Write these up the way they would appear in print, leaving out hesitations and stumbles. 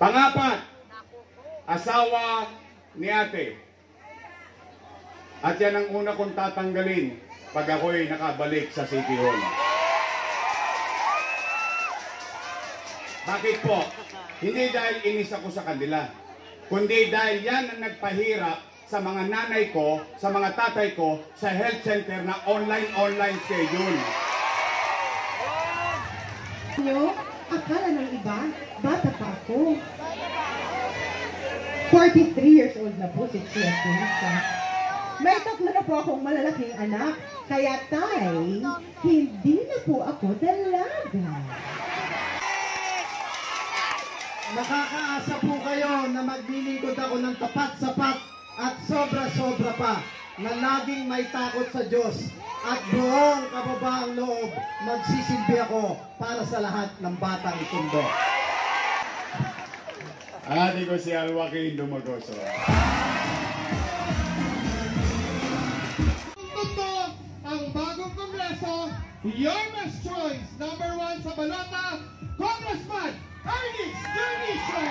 Pangapat, asawa ni ate. At yan ang una kong tatanggalin pag ako'y nakabalik sa City Hall. Bakit po? Hindi dahil inis ako sa kanila, kundi dahil yan ang nagpahirap sa mga nanay ko, sa mga tatay ko, sa health center na online schedule. Akala ng iba, bata pa ako. 43 years old na po si Tia Teresa. May tatlo na po akong malalaking anak, kaya tay, hindi na po ako dalaga. Nakakaasa po kayo na maglilingkod ako ng tapat, sapat at sobra-sobra pa na laging may takot sa Diyos at buong kababaang loob magsisilbi ako para sa lahat ng batang Tondo. Ate ko si Joaquin Dumagoso. Tondo, ang bagong kongreso, your best choice, number 1 sa balota, Congressman Ernix Dionisio.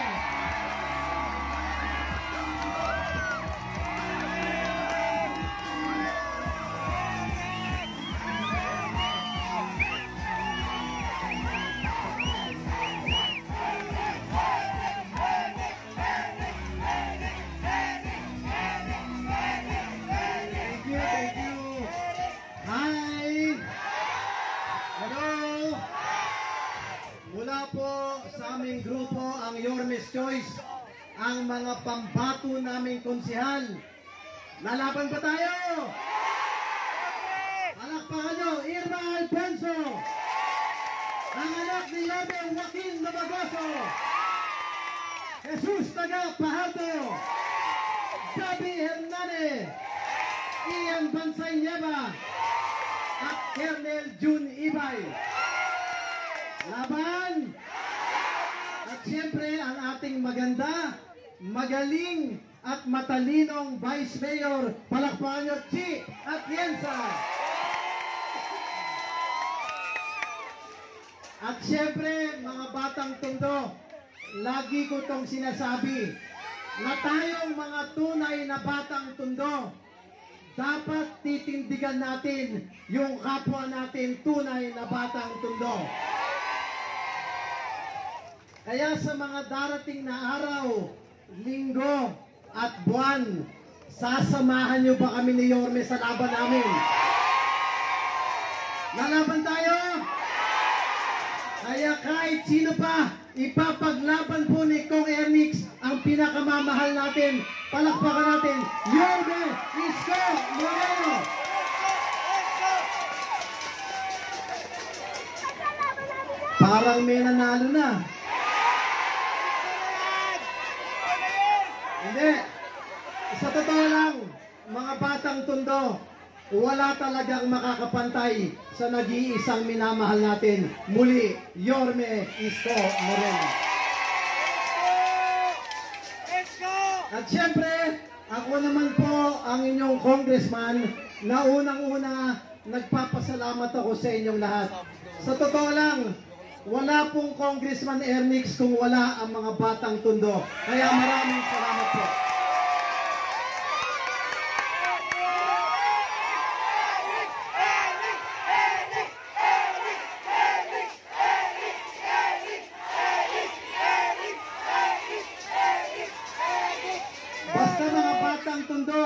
Aming grupo, ang Yormes Choice, ang mga pambato naming konsihal. Lalaban ba tayo? Palakpakan nyo, Irma Alfonso, ang anak ni Joaquin Dumagoso, Jesus Taga Pajardo, Gabi Hernandez, Ian Bansay Nieva, at Colonel Jun Ibay. Laban! At siyempre, ang ating maganda, magaling, at matalinong Vice Mayor, palakpakan nyo, Chi Atienza. At siyempre, mga batang Tondo, lagi ko itong sinasabi, na tayong mga tunay na batang Tondo, dapat titindigan natin yung kapwa natin tunay na batang Tondo. Kaya sa mga darating na araw, linggo at buwan, sasamahan nyo ba kami ni Yorme sa laban namin? Lalaban tayo? Kaya kahit sino pa, ipapaglaban po ni Kong Ernix ang pinakamamahal natin. Palakpakan natin, Yorme Isko Moreno! Parang may nanalo na. Hindi. Sa totoo lang, mga batang Tondo, wala talagang makakapantay sa nag-iisang minamahal natin. Muli, Yorme Isko Moreno. At siyempre, ako naman po ang inyong congressman na unang-una nagpapasalamat ako sa inyong lahat. Sa totoo lang, wala pong Congressman Ernix kung wala ang mga batang Tondo. Kaya maraming salamat po. Basta mga batang Tondo,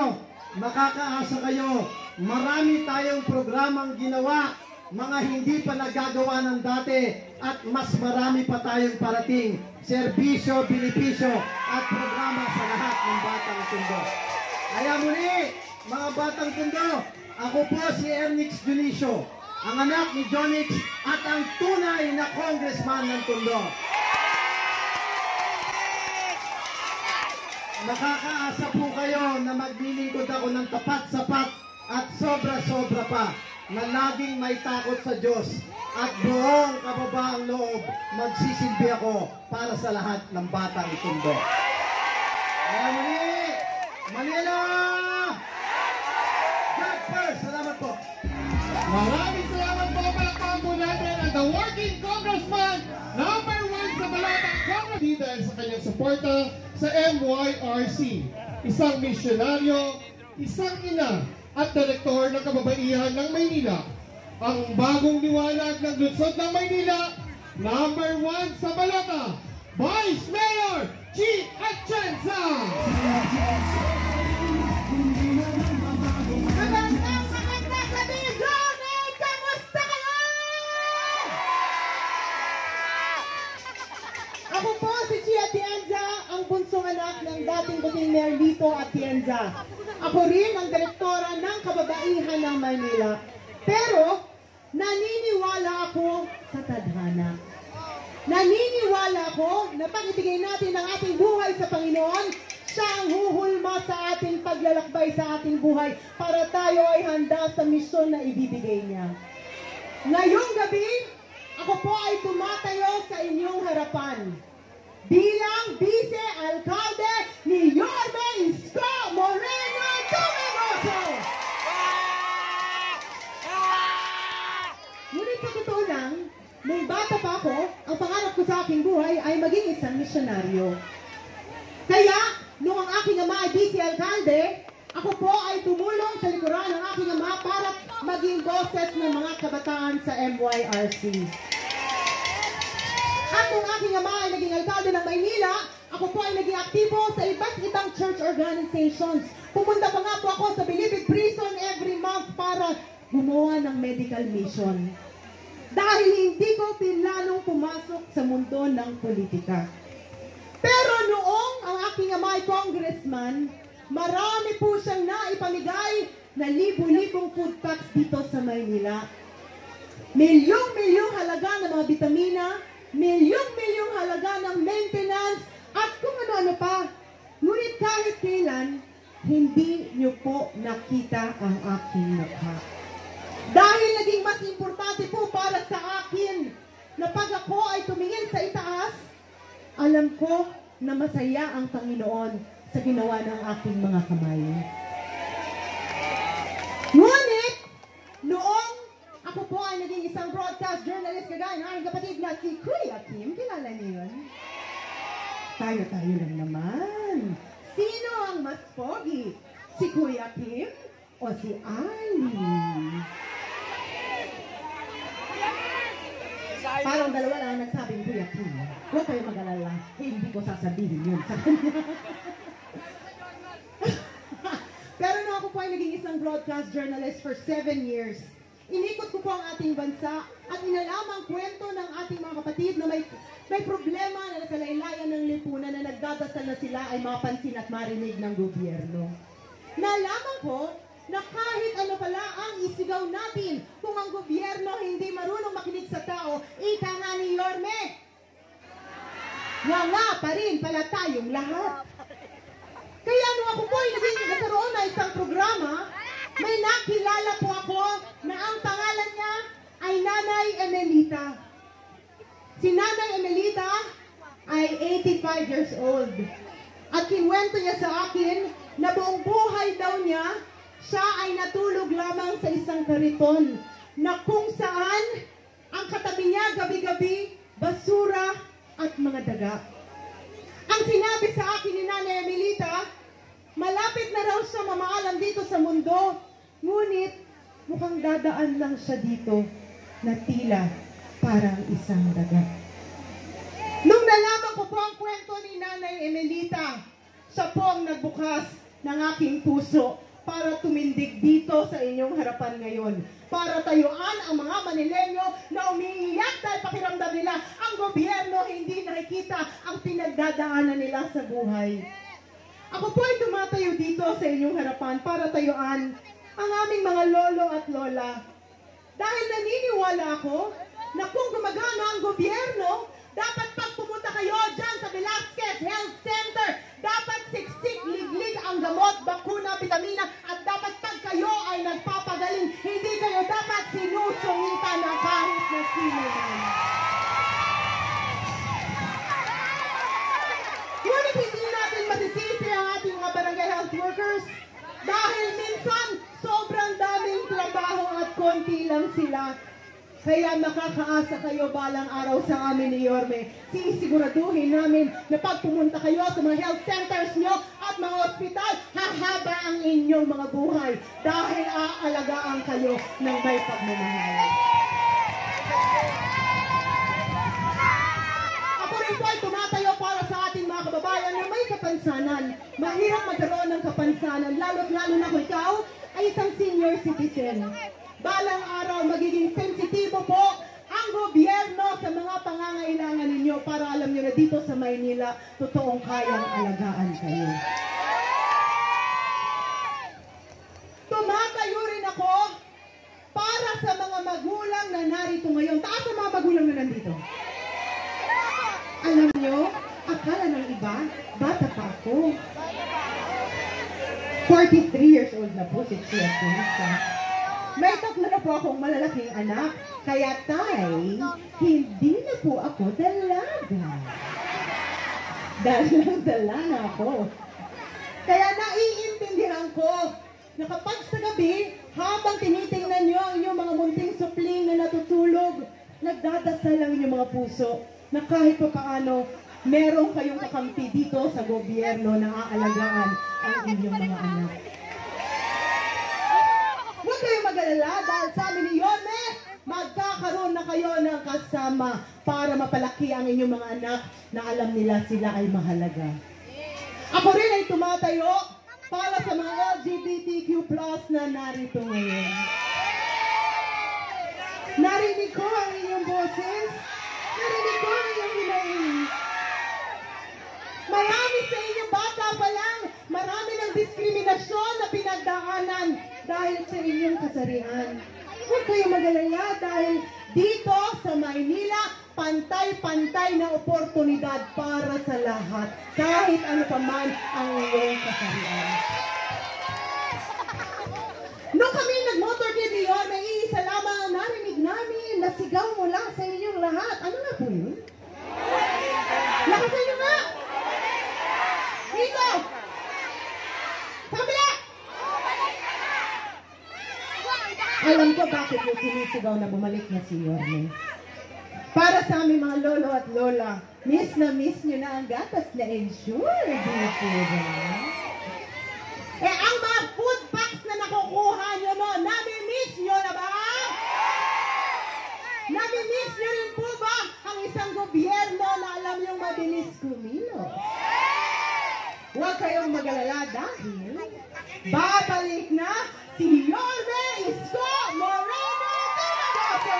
makakaasa kayo. Marami tayong programang ginawa, mga hindi pa nagagawa ng dati, at mas marami pa tayong parating serbisyo, benepisyo at programa sa lahat ng batang Tondo. Kaya muli, mga batang Tondo, ako po si Ernix Dionisio, ang anak ni Jonix at ang tunay na congressman ng Tondo. Nakakaasa po kayo na maglilingkod ako ng tapat, sapat at sobra-sobra pa na laging may takot sa Diyos at buong kababaang loob magsisilbi ako para sa lahat ng batang Tondo. Kaya muli, Manila! God first! Salamat po! Maraming salamat po, palakpakan po natin at the working congressman, number 1 sa Balatang Congressman. dahil sa kanyang suporta sa MYRC. Isang misyonaryo, isang ina, at direktor ng kababaihan ng Maynila. Ang bagong liwanag ng lungsod ng Maynila, number 1 sa balota, Vice Mayor G. Atienza! Magandang gabi, Johnny! Kamusta kayo? Ako po si G. Atienza, ang bunsong anak ng dating buting Mayor Lito Atienza. Ako rin ang direktora ng kababaihan ng Maynila. Pero, naniniwala ako sa tadhana. Naniniwala ako na pag ibigay natin ang ating buhay sa Panginoon, siya ang huhulma sa ating paglalakbay sa ating buhay para tayo ay handa sa misyon na ibibigay niya. Ngayong gabi, ako po ay tumatayo sa inyong harapan bilang Vice-Alcalde ni Yorme Isko Moreno Tumeroso. Ngunit sa totoo lang, nung bata pa ako, ang pangarap ko sa aking buhay ay maging isang misyonaryo. Kaya, nung ang aking ama ay Vice-Alcalde, ako po ay tumulong sa likuran ng aking ama para maging boses ng mga kabataan sa MYRC. At nung aking ama ay naging alkalde ng Maynila, ako po ay naging aktibo sa iba't ibang church organizations. Pumunta pa nga po ako sa Bilibid Prison every month para gumawa ng medical mission. Dahil hindi ko pinlanong pumasok sa mundo ng politika. Pero noong ang aking ama ay congressman, marami po siyang naipamigay na libu-libong food packs dito sa Maynila. Milyong-milyong halaga ng mga bitamina, milyong-milyong halaga ng maintenance, at kung ano-ano pa. Ngunit kahit kailan, hindi niyo po nakita ang aking mukha. Dahil naging mas importante po para sa akin na pag ako ay tumingin sa itaas, alam ko na masaya ang Panginoon sa ginawa ng aking mga kamay. Ngunit, noong ako po ay naging isang broadcast journalist kagaya ng aking kapatid na si Kuya Kim, kilala niyo yun? Tayo-tayo lang naman. Sino ang mas pogi? Si Kuya Kim o si Ali? Parang dalawa lang nagsabing Kuya Kim. Huwag kayo mag-alala. Hindi ko sasabihin yun sa kanya. Pero nung ako po ay naging isang broadcast journalist for 7 years, inikot ko po ang ating bansa at inalamang kwento ng ating mga kapatid na may problema na nasa laylayan ng lipunan na nagdadasal na sila ay mapansin at marinig ng gobyerno. Nalaman ko na kahit ano pala ang isigaw natin, kung ang gobyerno hindi marunong makinig sa tao, ika nga ni Yorme, nga pa rin pala tayong lahat. Kaya nung ako po ay nagkaroon na isang programa, may nakilala po ako na ang pangalan niya ay Nanay Emelita. Si Nanay Emelita ay 85 years old. At kinwento niya sa akin na buong buhay daw niya, siya ay natulog lamang sa isang kariton na kung saan ang katabi niya gabi-gabi, basura at mga daga. Ang sinabi sa akin ni Nanay Emelita, malapit na raw siya mamaalam dito sa mundo, ngunit mukhang dadaan lang siya dito na tila parang isang daga. Nung nalaman ko po ang kwento ni Nanay Emelita, siya po ang nagbukas ng aking puso para tumindig dito sa inyong harapan ngayon. Para tayuan ang mga Manileño na umiiyak dahil pakiramdam nila ang gobyerno hindi nakikita ang pinagdadaanan nila sa buhay. Ako po ay tumatayo dito sa inyong harapan para tayuan ang aming mga lolo at lola. Dahil naniniwala ako na kung gumagana ang gobyerno, dapat pag pumunta kayo dyan sa Velasquez Health Center, dapat siksik, liglig ang gamot, bakuna, vitamina, at dapat pag kayo ay nagpapagaling, hindi kayo dapat sinusungitan ng kahit na sino man. Ngunit hindi natin masisisi ang ating mga barangay health workers dahil minsan sobrang daming trabaho at konti lang sila. Kaya makakaasa kayo balang araw sa amin ni Yorme. Sisiguraduhin namin na pag pumunta kayo sa mga health centers nyo at mga ospital, hahaba ang inyong mga buhay dahil aalagaan kayo ng may pagmamahal. Ako rin po ay tumatayo para sa ating mga kababayan na may kapansanan. Mahirap magkaroon ng kapansanan, lalo't-lalo na kung ikaw ay isang senior citizen. Balang araw, magiging sensitibo po ang gobyerno sa mga pangangailangan ninyo para alam nyo na dito sa Maynila, totoong kayang alagaan kayo. Tumatayo rin ako para sa mga magulang na narito ngayon. Taas ang mga magulang na nandito. Alam nyo, akala ng iba, bata pa ako. 43 years old na po si Chia Teresa. May tatlo na po akong malalaking anak, kaya tay, hindi na po ako dalaga. Dalang-dala na ako. Kaya naiintindihan ko na kapag sa gabi, habang tinitingnan nyo ang inyong mga munting supling na natutulog, nagdadasal lang inyong mga puso na kahit pa paano, meron kayong kakampi dito sa gobyerno na aalagaan ang inyong mga anak. Huwag kayong mag-alala dahil sa amin ni Yorme, magkakaroon na kayo ng kasama para mapalaki ang inyong mga anak na alam nila sila ay mahalaga. Ako rin ay tumatayo para sa mga LGBTQ+ na narito ngayon. Narinig ko ang inyong boses, narinig ko ang inyong hinaing. Marami sa inyong bata pa lang, marami ng diskriminasyon na pinagdaanan dahil sa inyong kasarian. Huwag kayong mag-alala dahil dito sa Maynila, pantay-pantay na oportunidad para sa lahat, kahit ano pa man ang iyong kasarian. Nung kami nag-motorcade ni Yorme, iisa lamang ang narinig namin na sigaw mula sa inyong lahat. Ano na po yun? Lakasan nyo nga! Dito! Sa kabila! Alam ko bakit yung sinisigaw na bumalik na si Yorme. Para sa aming mga lolo at lola, miss nyo na ang gatas na ensure. Dito ba? Ang mga food packs na nakukuha nyo no, nami-miss nyo na ba? Nami-miss nyo rin po ba ang isang gobyerno na alam yung mabilis kumilos? Huwag kayong mag-alala dahil babalik na si Yorme Isko Moreno Tinagoso!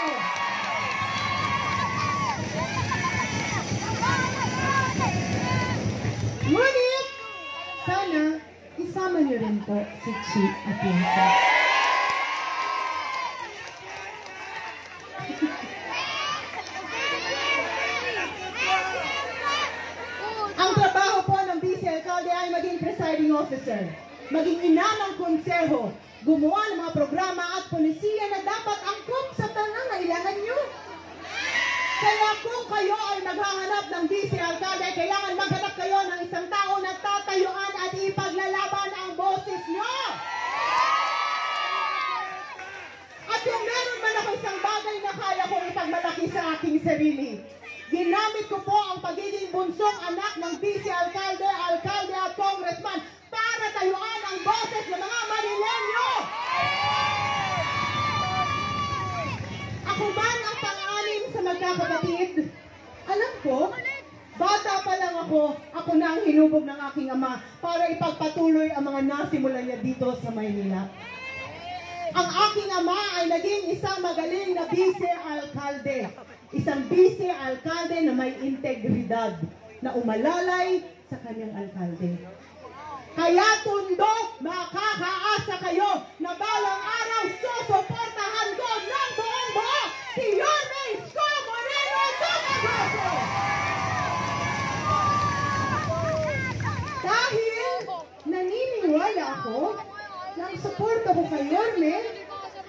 Ngunit, sana isama niyo rin po si Chi Atienza. Ang trabaho po ng Vice Alcalde ay maging presiding officer, maging ina ng konseho, gumawa ng mga programa at polisiya na dapat angkop sa pangangailangan nyo. Kaya kung kayo ay naghahanap ng Vice Alcalde, kailangan maghanap kayo ng isang tao na tatayuan at ipaglalaban ang boses nyo. At kung meron man ako isang bagay na kaya kong ipagmalaki sa aking sarili, ginamit ko po ang pagiging bunsong anak ng Vice Alcalde, Alcalde at Congressman para tayuan ang boses ng mga Manilenyo. Ako man ang pang-anim sa magkakapatid. Alam ko, bata pa lang ako na ang hinubog ng aking ama para ipagpatuloy ang mga nasimulan niya dito sa Maynila. Ang aking ama ay naging isang magaling na Vice Alcalde. Isang Vice Alcalde na may integridad, na umalalay sa kanyang alkalde. Kaya Tondo, makakaasa kayo na balang araw susuportahan ko ng buong buo si Yorme Isko Moreno Tinagoso! Dahil naniniwala ako na ang suporta ko kay Yorme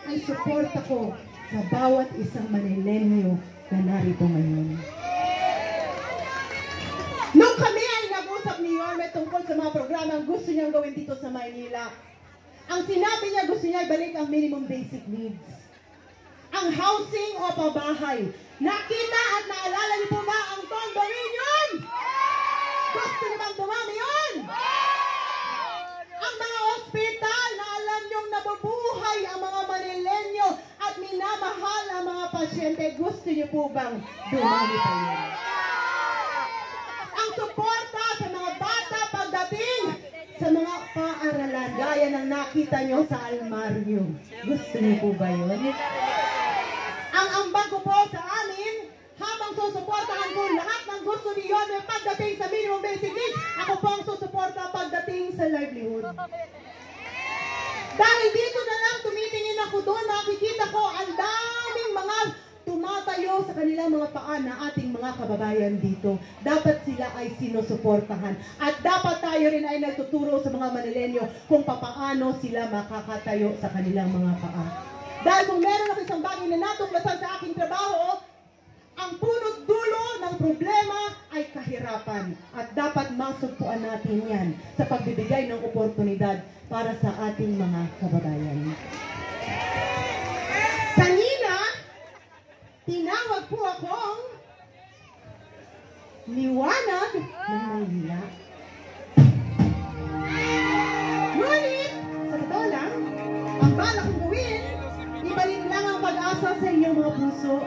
ay suporta ko sa bawat isang Manilenyo na narito ngayon. Nung kami ay nag-usap ni Yorme tungkol sa mga programang gusto niyang gawin dito sa Maynila, ang sinabi niya gusto niya ibalik ang minimum basic needs. ang housing o pabahay. Nakita at naalala niyo po ba ang Tondo Union? Gusto niyo bang dumami yun? Ang mga ospital na alam niyong nabubuhay ang mga Manilenyo at minamahal ang mga pasyente, gusto niyo po bang dumami pa yun? Ang suporta sa mga bata pagdating sa mga paaralan, gaya ng nakita nyo sa Almario. Gusto niyo po ba yun? Ang ambag ko po sa amin, habang susuportahan ko lahat ng gusto niyo pagdating sa minimum basic needs, ako po ang susuporta pagdating sa livelihood. Dahil dito na lang tumitingin ako doon, nakikita ko ang daming mga tumatayo sa kanilang mga paa na ating mga kababayan dito. Dapat sila ay sinusuportahan. At dapat tayo rin ay nagtuturo sa mga Manilenyo kung papaano sila makakatayo sa kanilang mga paa. Dahil kung meron ako isang bagay na natuklasan sa aking trabaho, ang punot dulo ng problema ay kahirapan. At dapat masugpuan natin yan sa pagbibigay ng oportunidad para sa ating mga kababayan. Kanina, tinawag po akong liwanag ng Maynila. Ngunit, sa totoo lang, ang balak kong gawin, ibalik lang ang pag-asa sa inyong mga puso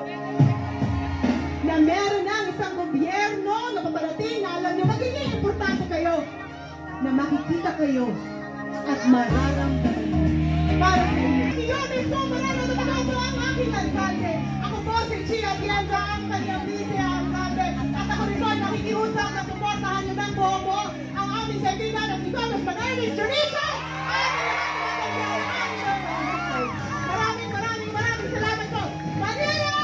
na meron ng isang gobyerno na paparating na alam nyo magiging importante kayo, na makikita kayo at mararamdaman para sa inyo. Iyon mismo, mararamdaman ko ang aking alkalde. Ako po si Chia Tienza, ang kanyang vice-alkalde. At ako rin po nakikiusap na suportahan nyo ng buo ang aming kaibigan at si Thomas Panalis Chorizo at maraming salamat po. Manila!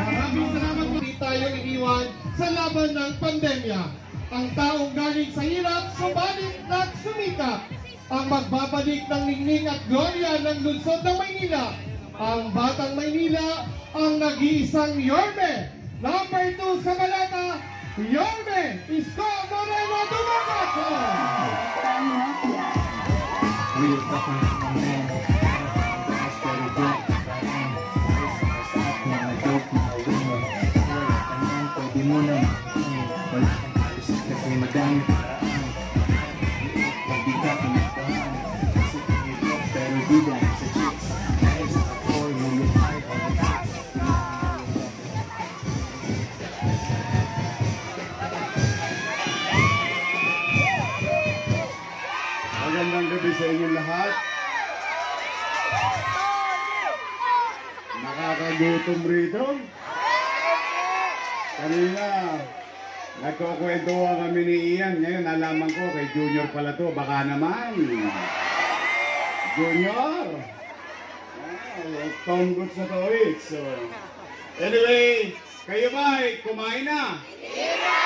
Maraming salamat po. Hindi tayo iniwan sa laban ng pandemya. Ang taong galing sa hirap, subalit nagsumikap. Ang magbabalik ng ningning at gloria ng lungsod ng Maynila. Ang Batang Maynila, ang nag-iisang Yorme. Number 2 sa Malata, Yorme Isko Moreno Dumacaso. Magandang gabi sa inyong lahat. Nakakagutom rito. Kanina, nagkukwentuhan kami ni Ian. Ngayon, nalaman ko kay Junior pala to. Baka naman. Junior! Tom Goods na to it. So, anyway, kayo ba ay kumain na? Hindi na!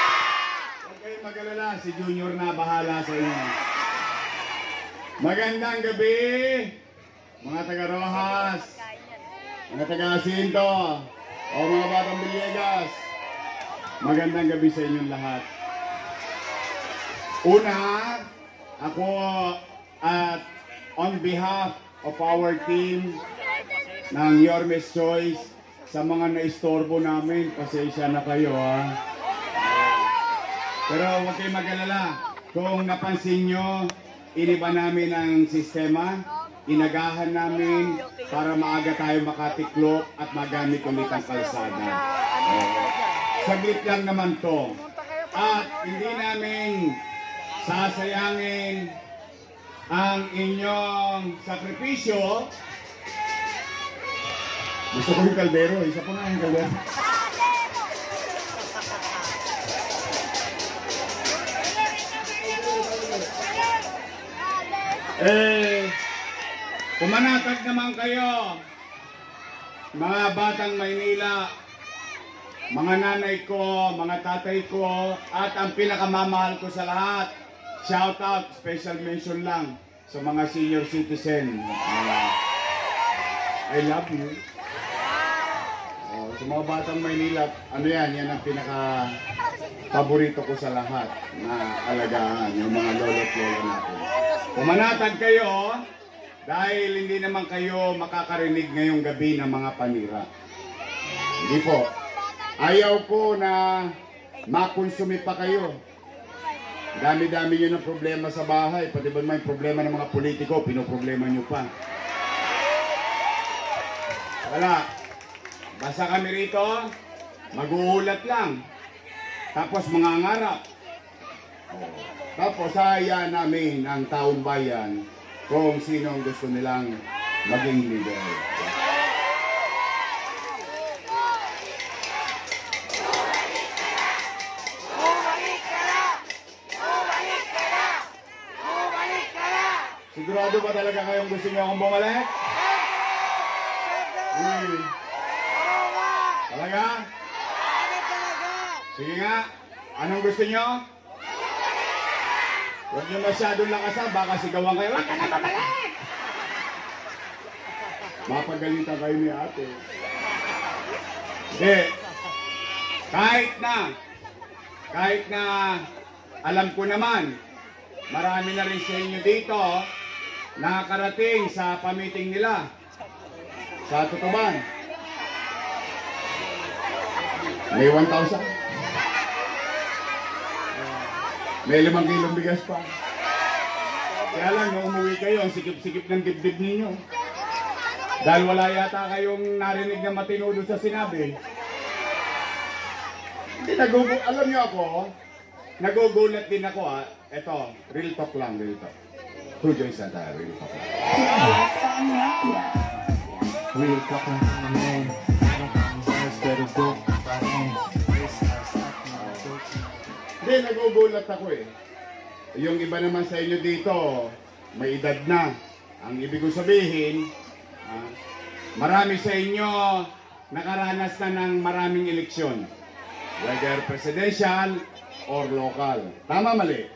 Huwag kayong mag-alala. Si Junior na bahala sa inyo. Magandang gabi, mga taga-Rojas, mga taga-Asinto, o mga Batang Villegas. Magandang gabi sa inyong lahat. Una, ako at on behalf of our team ng Yorme's Choice, sa mga naistorbo namin, pasensya na kayo ha. Pero huwag kayong mag-alala, kung napansin nyo, iniba namin ang sistema, inagahan namin para maaga tayo makatiklop at magamit ulit ang kalsada. Saglit lang naman to. At hindi namin sasayangin ang inyong sakripisyo. Gusto ko yung kaldero, isa po na yung kaldero. Pumanatag naman kayo, mga Batang Maynila, mga nanay ko, mga tatay ko, at ang pinakamamahal ko sa lahat, shout out, special mention lang sa mga senior citizen. I love you. Sa mga Batang Maynila, ano yan ang pinaka-paborito ko sa lahat na alagaan, yung mga lolo't lolo natin. Pumanatag kayo, Dahil hindi naman kayo makakarinig ngayong gabi ng mga panira. Hindi po. Ayaw ko na makonsumi pa kayo. Dami-dami nyo ng problema sa bahay. Pati ba may problema ng mga politiko, pinoproblema nyo pa. Wala. Basta kami rito, mag-uulat lang. Tapos mangangarap. Tapos hayaan namin ang taong bayan kung sino ang gusto nilang maging leader. Sigurado ba talaga kayong gusto niyo akong bumalik? Talaga? Sige nga. Anong gusto niyo? Huwag niyo masyadong lakasan, baka sigawan kayo. Huwag ka na babalik! Mapagalitan kayo ni ate. Hindi. Kahit na alam ko naman, marami na rin sa inyo dito nakakarating sa pamiting nila sa Tutuban. May 1,000. May 5 kilong bigas pa. Kaya lang, nung umuwi kayo, ang sikip-sikip ng dibdib ninyo. Dahil wala yata kayong narinig na matino doon sa sinabi. Hindi, alam nyo ako, nagugulat din ako ha. Ito, real talk lang, real talk. True Joy Santa, real talk lang. Real talk lang naman. Pero go, Hindi, nagugulat ako eh. Yung iba naman sa inyo dito, may edad na. Ang ibig ko sabihin, marami sa inyo nakaranas na ng maraming eleksyon. Whether presidential or local. Tama, mali?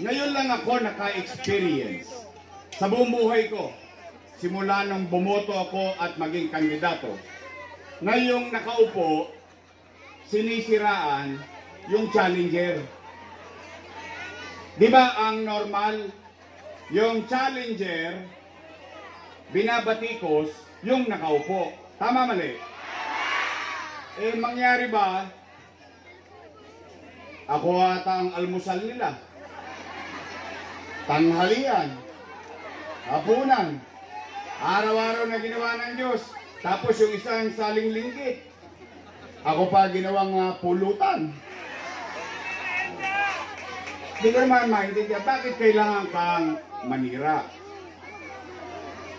Ngayon lang ako naka-experience sa buong buhay ko. Simula nung bumoto ako at maging kandidato. Ngayong nakaupo, sinisiraan yung challenger. Di ba ang normal, yung challenger, binabatikos yung nakaupo. Tama, mali? Eh, mangyari ba, ako ata ang almusal nila. Tanghalian, hapunan, araw-araw na ginawa ng Diyos. Tapos yung isang saling linggit, ako pa ginawang pulutan. Hindi ko naman maintindihan, bakit kailangan kang manira?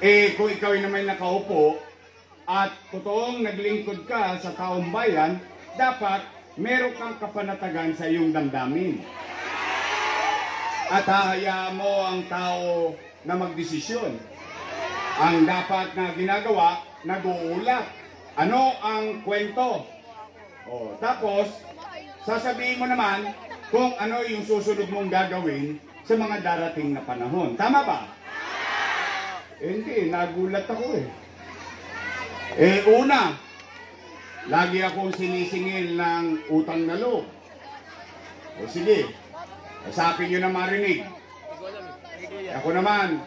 Eh, kung ikaw ay naman nakaupo at totoong naglingkod ka sa taong bayan, dapat meron kang kapanatagan sa iyong damdamin. At hahayaan mo ang tao na magdesisyon. Ang dapat na ginagawa, nag-uulat. Ano ang kwento? Tapos, sasabihin mo naman kung ano yung susunod mong gagawin sa mga darating na panahon. Tama ba? Hindi, nagulat ako eh. Una, lagi akong sinisingil ng utang na loob. Sige, sa akin yun na marinig. Ako naman,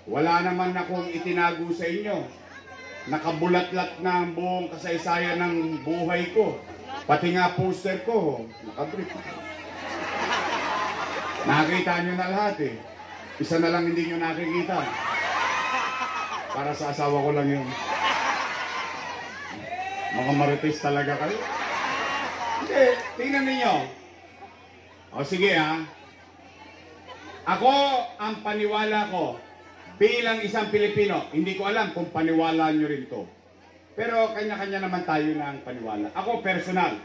wala naman akong itinago sa inyo. Nakabulatlat na ang buong kasaysayan ng buhay ko. Pati nga poster ko, nakabrief. Nakita nyo na lahat eh. Isa na lang hindi nyo nakikita. Para sa asawa ko lang yun. Mga marites talaga kayo. Hindi, tingnan ninyo. Sige ha. Ako, ang paniwala ko, bilang isang Pilipino, hindi ko alam kung paniwala nyo rin to. Pero kanya-kanya naman tayo ng paniwala. Ako personal,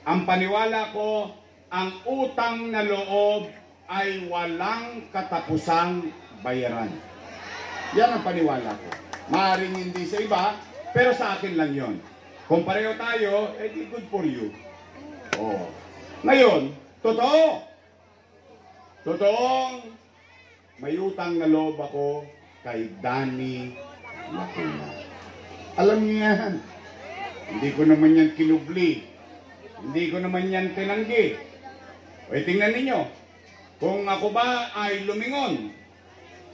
ang paniwala ko, ang utang na loob ay walang katapusang bayaran. Yan ang paniwala ko. Maaaring hindi sa iba, pero sa akin lang yon. Kung pareho tayo, di good for you. Ngayon, totoong may utang na loob ako kay Danny Lacuna. Alam niyo yan. Hindi ko naman yan kinubli. Hindi ko naman yan tinanggi. Tingnan ninyo. Kung ako ba ay lumingon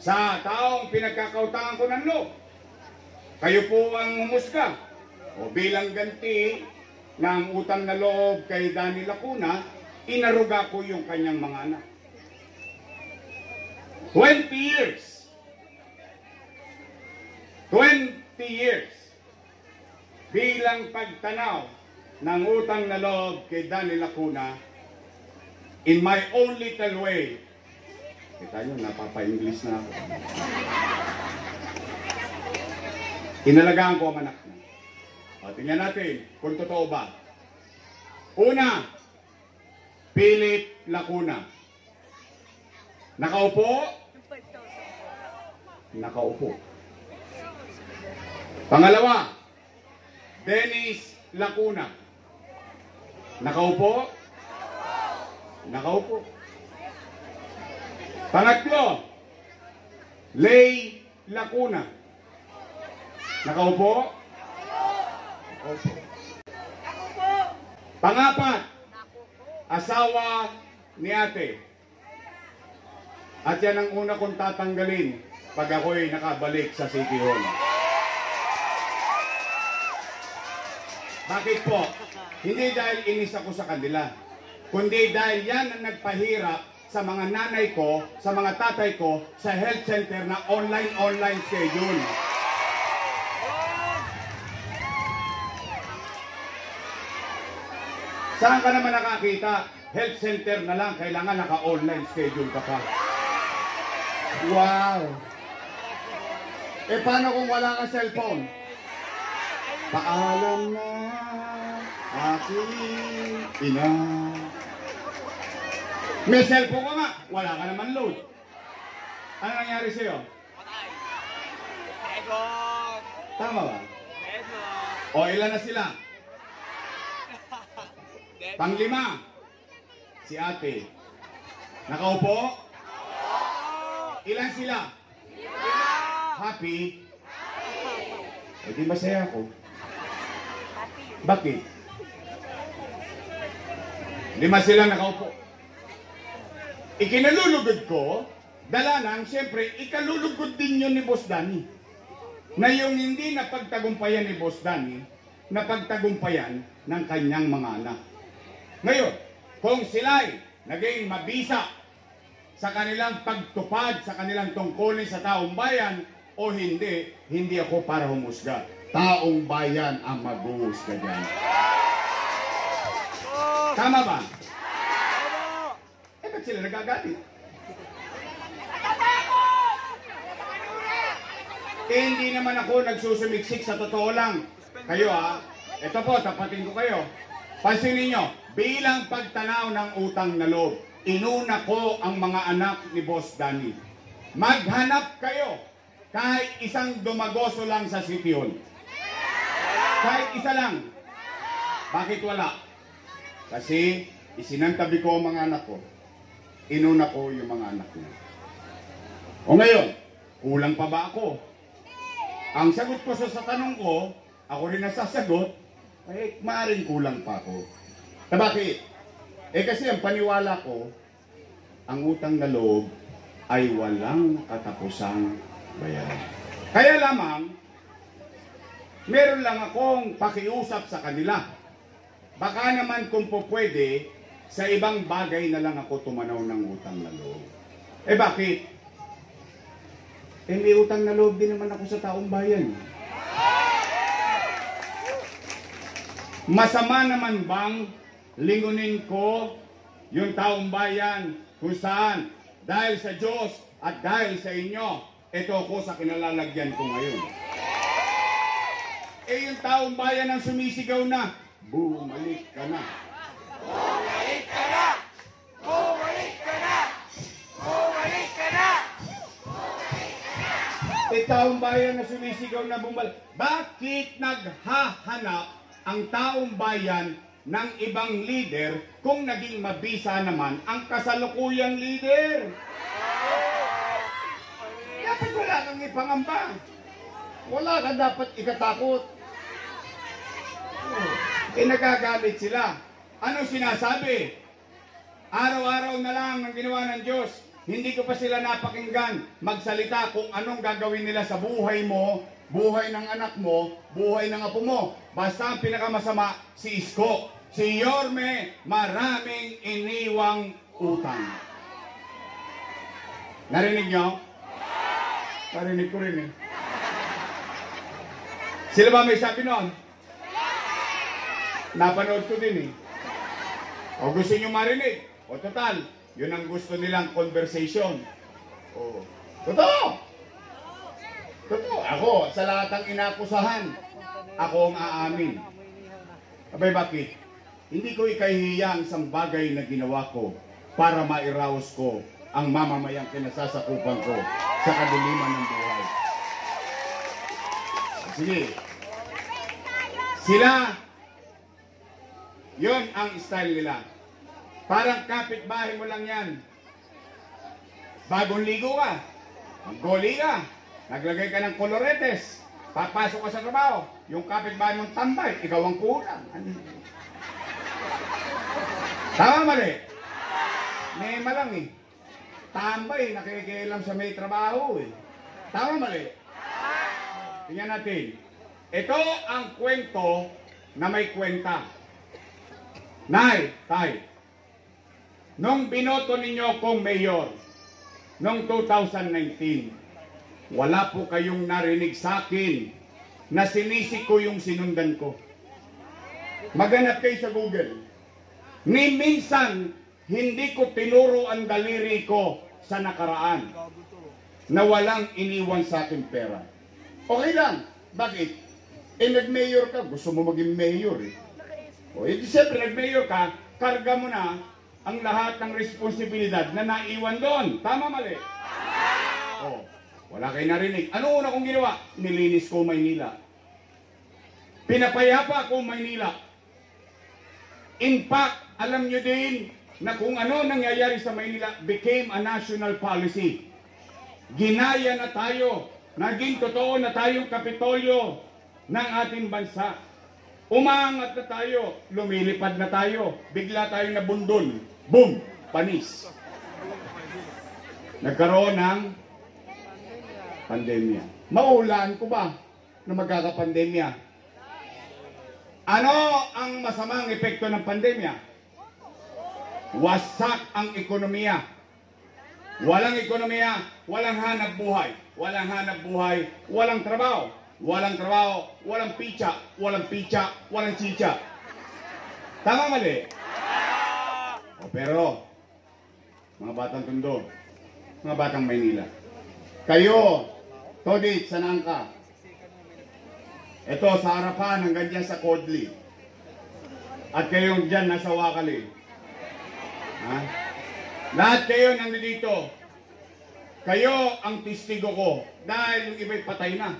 sa taong pinagkakautangan ko ng loob. Kayo po ang humusga. O bilang ganti ng utang na loob kay Danny Lacuna, inaruga ko yung kanyang mga anak. 20 years. 20 years. Bilang pagtanaw ng utang na loob kay Danny Lacuna, in my own little way. Kita nyo, napapa-English na ako. Inalagaan ko ang anak niya. O, tingnan natin kung totoo ba. Una, Philip Lacuna. Nakaupo? Nakaupo. Pangalawa, Dennis Lacuna. Nakaupo? Nakaupo. Pangatlo, Lay Lacuna. Nakaupo? Nakaupo. Pangapat, asawa ni ate. At yan ang una kong tatanggalin pag ako'y nakabalik sa City Hall. Bakit po? Hindi dahil inis ako sa kanila, kundi dahil yan ang nagpahirap sa mga nanay ko, sa mga tatay ko, sa health center na online schedule. Saan ka naman nakakita? Health center na lang, kailangan naka-online schedule ka pa. Wow! Eh paano kung wala kang cellphone? Paalam na aking ina. May cellphone ka nga, wala ka naman load. Ano nangyari sa'yo? Tama ba? O ilan na sila? Panglima, si ate. Nakaupo? Ilan sila? Happy? E di masaya ako. Bakit? 5 sila nakaupo. Ikinalulugod ko, dala nang siyempre, ikalulugod din yun ni Boss Danny. Na yung hindi napagtagumpayan ni Boss Danny, napagtagumpayan ng kanyang mga anak. Ngayon, kung sila'y naging mabisa sa kanilang pagtupad, sa kanilang tungkulin sa taong bayan, o hindi, hindi ako para humusga. Taong bayan ang mag-uusga dyan. Tama ba? Eh, ba't sila nagagalit? Eh, hindi naman ako nagsusumiksik sa totoo lang. Kayo ito po, tapatin ko kayo. Pansinin nyo, bilang pagtanaw ng utang na loob, inuna ko ang mga anak ni Boss Danny. Maghanap kayo kahit isang dumagoso lang sa City Hall. Kahit isa lang. Bakit wala? Kasi isinantabi ko ang mga anak ko. Inuna ko yung mga anak niya. O ngayon, kulang pa ba ako? Ang sagot ko sa tanong ko, ako rin nasasagot, eh maaaring kulang pa ako. Bakit? Eh kasi ang paniwala ko, ang utang na loob ay walang katapusang bayaran. Kaya lamang, meron lang akong pakiusap sa kanila. Baka naman kung po pwede, sa ibang bagay na lang ako tumanaw ng utang na loob. Eh bakit? Eh may utang na loob din naman ako sa taong bayan. Masama naman bang lingunin ko yung taong bayan kung saan dahil sa Diyos at dahil sa inyo, ito ako sa kinalalagyan ko ngayon. Eh yung taong bayan ang sumisigaw na, bumalik ka na. Bumalik ka na! Bumalik ka na! Bumalik ka na! Eh taong bayan na sumisigaw na bumalik. Bakit naghahanap ang taong bayan ng ibang leader kung naging mabisa naman ang kasalukuyang leader? Dapat wala kang ipangamba. Wala ka dapat ikatakot. Eh nagagalit sila. Anong sinasabi? Araw-araw na lang ang ginawa ng Diyos. Hindi ko pa sila napakinggan magsalita kung anong gagawin nila sa buhay mo, buhay ng anak mo, buhay ng apo mo. Basta ang pinakamasama, si Isko. Si Yorme, maraming iniwang utang. Narinig nyo? Narinig ko rin eh. Sila ba may sabi noon? Napanood ko din eh. O gusto nyo marinig? O total, yun ang gusto nilang conversation. O, totoo! Totoo. Ako, sa lahat ng inakusahan, ako ang aamin. Abay, bakit? Hindi ko ikahihiya ang isang bagay na ginawa ko para mairaos ko ang mamamayang kinasasakupan ko sa kadiliman ng buhay. Sige. Sila, yun ang style nila. Parang kapitbahay mo lang yan. Bagong ligo ka, maggoli ka, naglagay ka ng koloretes, papasok ka sa trabaho, yung kapitbahay mong tambay, ikaw ang kulang. Tama mali? Nema lang eh. Tambay, nakikialam sa may trabaho eh. Tama mali? Tingnan natin. Ito ang kwento na may kwenta. Nay, tay, nung binoto ninyo kong mayor, noong 2019, wala po kayong narinig sa akin na sinisi ko yung sinundan ko. Maghanap kayo sa Google. Ni minsan, hindi ko tinuro ang daliri ko sa nakaraan na walang iniwan sa akin pera. Okay lang. Bakit? Eh, nag-mayor ka. Gusto mo maging mayor eh. O, eh, siyempre, nag-mayor ka, karga mo na ang lahat ng responsibilidad na naiwan doon. Tama, mali? O, wala kayo narinig. Ano una kong ginawa? Nilinis ko Maynila. Pinapayapa ko Maynila. In fact, alam nyo din na kung ano nangyayari sa Maynila became a national policy. Ginaya na tayo. Naging totoo na tayong kapitolyo ng ating bansa. Umangat na tayo. Lumilipad na tayo. Bigla tayong nabundol. Boom! Panis. Nagkaroon ng pandemya. Maulaan ko ba na magkakapandemya? Ano ang masamang epekto ng pandemya? Wasak ang ekonomiya. Walang ekonomiya, walang hanap buhay. Walang hanap buhay, walang trabaho. Walang trabaho, walang pitsa. Walang pitsa, walang chicha. Tama mali? O, pero, mga batang Tondo, mga batang Maynila, kayo, Todit, sanang ka? Ito, sa harapan, hanggang dyan sa Kodli. At kayong dyan, nasa Wakali. Ha? Lahat kayo nandito. Kayo ang testigo ko. Dahil yung iba'y patay na.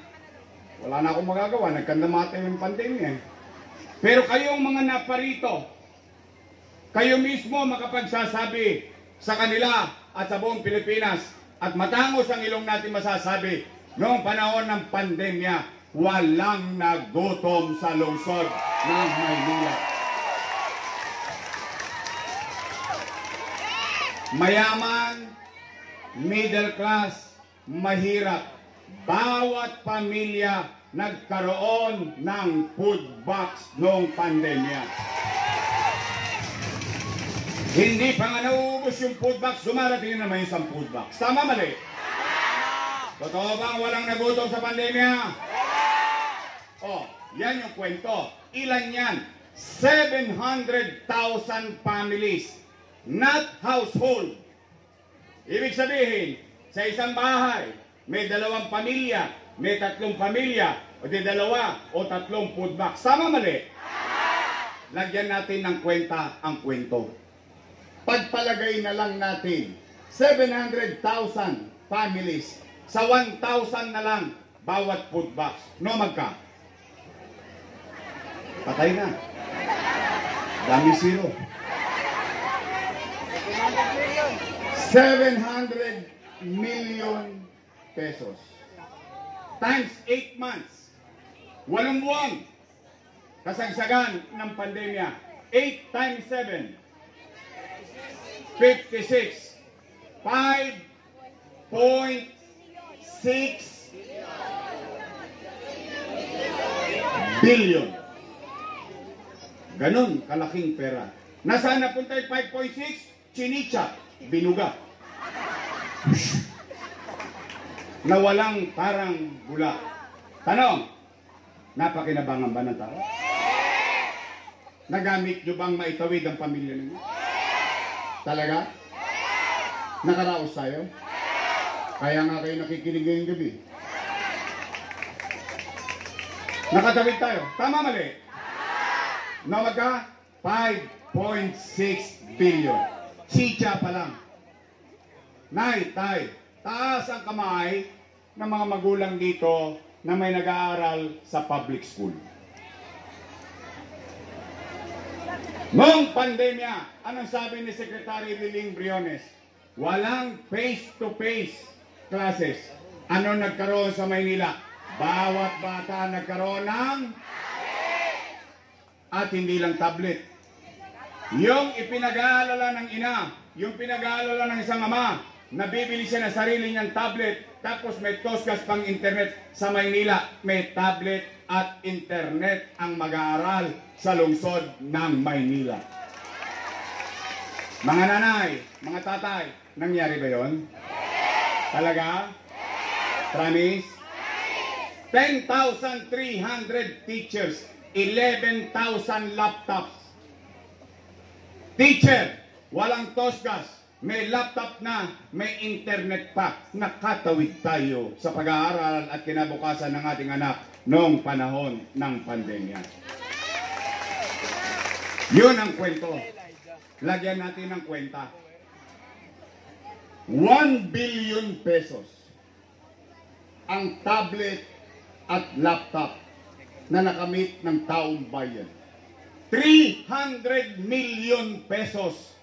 Wala na akong magagawa. Nagkandamatay yung pandemya. Pero kayong mga naparito, kayo mismo makapagsasabi sa kanila at sa buong Pilipinas at matangos ang ilong natin masasabi, noong panahon ng pandemya, walang nagutom sa lungsod ng Maynila. Mayaman, middle class, mahirap. Bawat pamilya nagkaroon ng food box noong pandemya. Hindi pa nga nauubos yung food box, dumarating naman isang food box. Tama mali? Totoo bang walang nagutom sa pandemya? Oh, yan yung kwento. Ilan yan? 700,000 families. Not household. Ibig sabihin, sa isang bahay, may 2 pamilya, may 3 pamilya, o di 2 o 3 food box. Tama mali? Lagyan natin ng kwenta ang kwento. Pagpalagay na lang natin, 700,000 families, sa 1,000 na lang bawat food box. No, magka? Patay na. Dami zero. 700 million pesos. Times 8 months. 8 buwan. Kasagsagan ng pandemya. 8 times 7. 56. 5.6 billion. Ganon kalaking pera. Nasaan napunta yung 5.6? Chinicha, binuga. Na walang parang bula. Tanong, napakinabangan ba ng tao? Nagamit nyo bang maitawid ang pamilya ninyo? Talaga? Nakaraos tayo? Kaya nga kayo nakikinig ngayong gabi. Nakatawid tayo. Tama, mali? No, magka? 5.6 billion. Chicha pa lang. Nay, tay, taas ang kamay ng mga magulang dito na may nag-aaral sa public school. Noong pandemya, anong sabi ni Secretary Liling Briones? Walang face-to-face classes. Ano nagkaroon sa Maynila? Bawat bata nagkaroon ng at hindi lang tablet. Yung ipinag-aalala ng ina, yung pinag-aalala ng isang ama, nabibili siya na sarili niyang tablet, tapos may toskas pang internet. Sa Maynila, may tablet at internet ang mag-aaral sa lungsod ng Maynila. Mga nanay, mga tatay, nangyari ba yon? Talaga? Promise? 10,300 teachers, 11,000 laptops. Teacher, walang tosgas, may laptop na, may internet pa. Nakatawid tayo sa pag-aaral at kinabukasan ng ating anak noong panahon ng pandemya. Yun ang kwento. Lagyan natin ng kwenta. 1 billion pesos ang tablet at laptop na nakamit ng taong bayan. 300 million pesos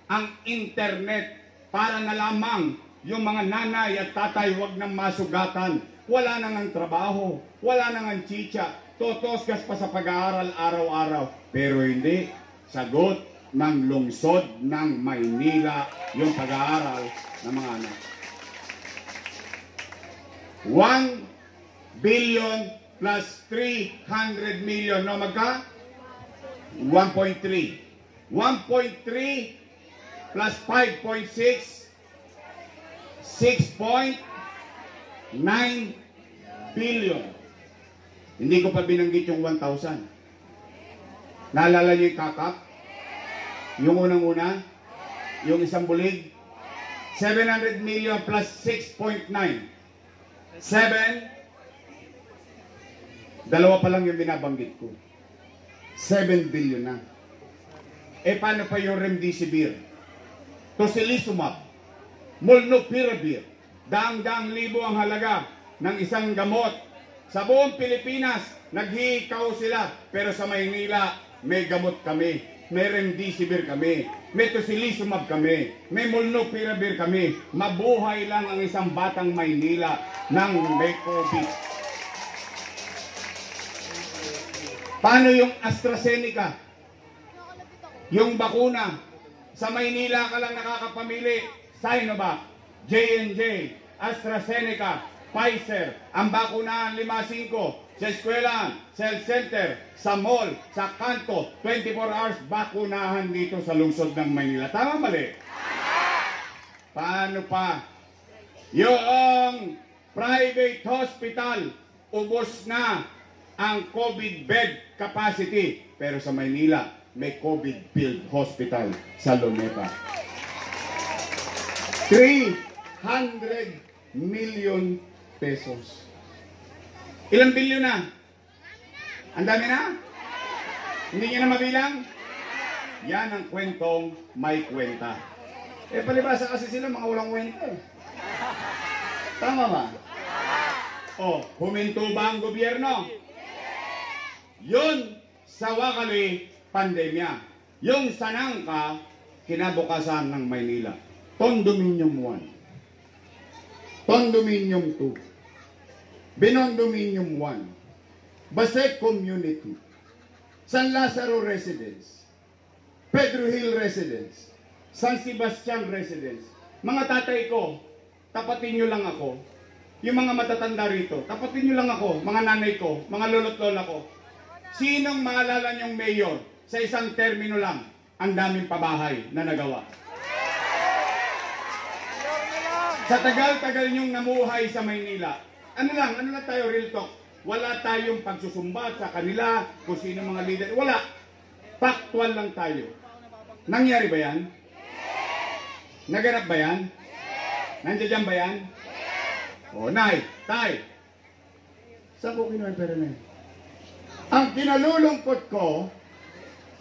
ang internet para na lamang yung mga nanay at tatay wag nang masugatan. Wala nang ang trabaho, wala nang ang chicha, totosgas pa sa pag-aaral araw-araw. Pero hindi, sagot ng lungsod ng Maynila yung pag-aaral ng mga anak. 1 billion plus 300 million, no magka? 1.3. 1.3 plus 5.6, 6.9 billion. Hindi ko pa binanggit yung 1,000. Naalala niyo yung kakap? Yung unang-una? Yung isang bulig? 700 million plus 6.9. 7. Dalawa pa lang yung binabanggit ko. 7 billion na. E paano pa yung remdesivir? Tocilizumab, molnupiravir, daang-daang libo ang halaga ng isang gamot. Sa buong Pilipinas, naghihikaw sila. Pero sa Maynila, may gamot kami. May remdesivir kami. May tocilizumab kami. May molnupiravir kami. Mabuhay lang ang isang batang Maynila nang may COVID. Paano yung AstraZeneca? Yung bakuna, sa Maynila ka lang nakakapamili. Sinovac, J&J, AstraZeneca, Pfizer. Ang bakunahan 5-5 sa eskwelahan, sa health center, sa mall, sa kanto, 24 hours bakunahan dito sa lungsod ng Maynila. Tama mali? Paano pa? Yung private hospital, ubos na ang COVID bed capacity. Pero sa Maynila, may COVID-filled hospital sa Luneta. 300 million pesos. Ilang bilyon na? Ang dami na? Hindi niya na mabilang? Yan ang kwentong may kwenta. Eh palibasa kasi sila mga walang kwenta eh. Tama ba? O, huminto ba ang gobyerno? Yun sa wakali pandemya. Yung sanangka, kinabukasan ng Maynila. Condominium 1. Condominium 2. Binondominium 1. Basek Community. San Lazaro Residence. Pedro Hill Residence. San Sebastian Residence. Mga tatay ko, tapatin nyo lang ako. Yung mga matatanda rito, tapatin nyo lang ako. Mga nanay ko, mga lolo't lola ko. Sinong maalala nyong mayor sa isang termino lang, ang daming pabahay na nagawa? Sa tagal-tagal nyong namuhay sa Maynila, ano lang tayo, real talk. Wala tayong pagsusumbat sa kanila, kung sino mga leader. Wala. Factual lang tayo. Nangyari ba yan? Naganap ba yan? Nandiyan ba yan? O, Nay, Tay. Saan ko kinuha yung pera na yun? Ang kinalulungkot ko,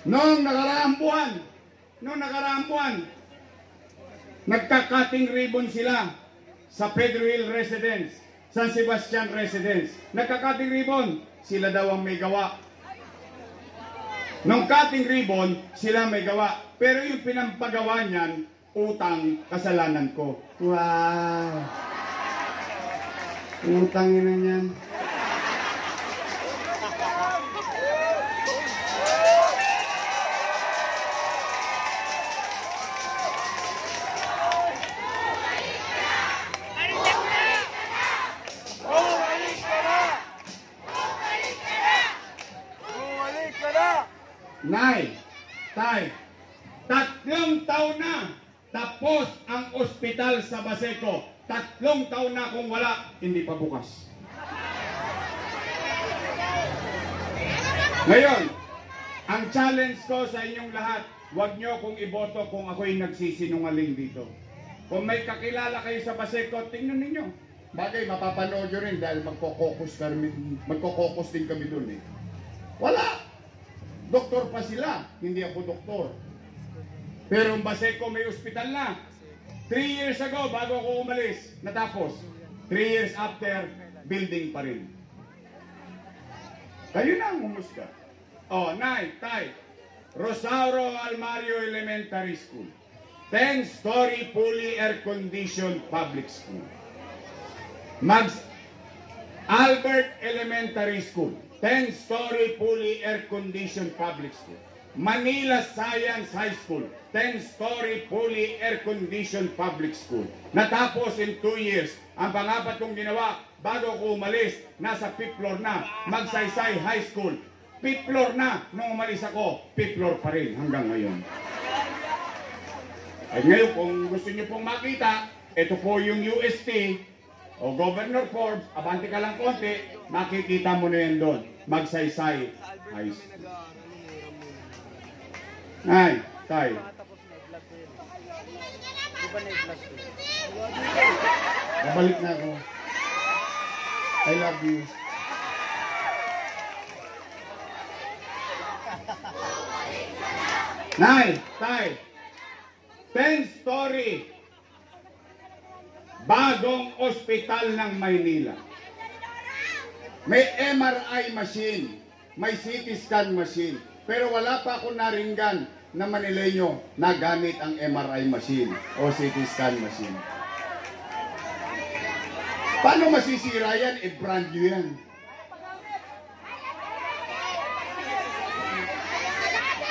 noong nakaraang buwan, nagka-cutting ribbon sila sa Pedro Hill Residence, San Sebastian Residence. Nagka-cutting ribbon, sila daw ang may gawa. Nung cutting ribbon, sila may gawa. Pero yung pinampagawa niyan, utang, kasalanan ko. Wow! Utangin na niyan. Nay, Tay, 3 taon na tapos ang ospital sa Baseco. 3 taon na kung wala, hindi pa bukas. Ngayon, ang challenge ko sa inyong lahat, huwag nyo kong iboto kung ako'y nagsisinungaling dito. Kung may kakilala kayo sa Baseco, tingnan ninyo. Bagay, mapapanood nyo rin dahil magkokokos din kami dun eh. Wala! Doktor pa sila, hindi ako doktor. Pero ang Baseco may ospital na. 3 years ago, bago ako umalis, natapos. 3 years after, building pa rin. Kayo na ang humusga. Oh, Nay, Tay, Rosauro Almario Elementary School. 10-story fully air-conditioned public school. Mags Albert Elementary School. 10-story fully air-conditioned public school. Manila Science High School. 10-story fully air-conditioned public school. Natapos in 2 years. Ang pangapat kong ginawa, bago ko umalis, nasa 5th floor na. Magsaysay High School. 5th floor na. Nung umalis ako, 5th floor pa rin hanggang ngayon. At ngayon, kung gusto niyo pong makita, ito po yung UST o Governor Forbes, abante ka lang konti, makikita mo na yan doon. Magsaysay High School. Ay, Tay. Babalik na ako. I love you. Nay, Tay. 10-story bagong ospital ng Maynila. May MRI machine, may CT scan machine, pero wala pa ako naringgan na Manileño na gamit ang MRI machine o CT scan machine. Paano masisira yan? Brand new yan.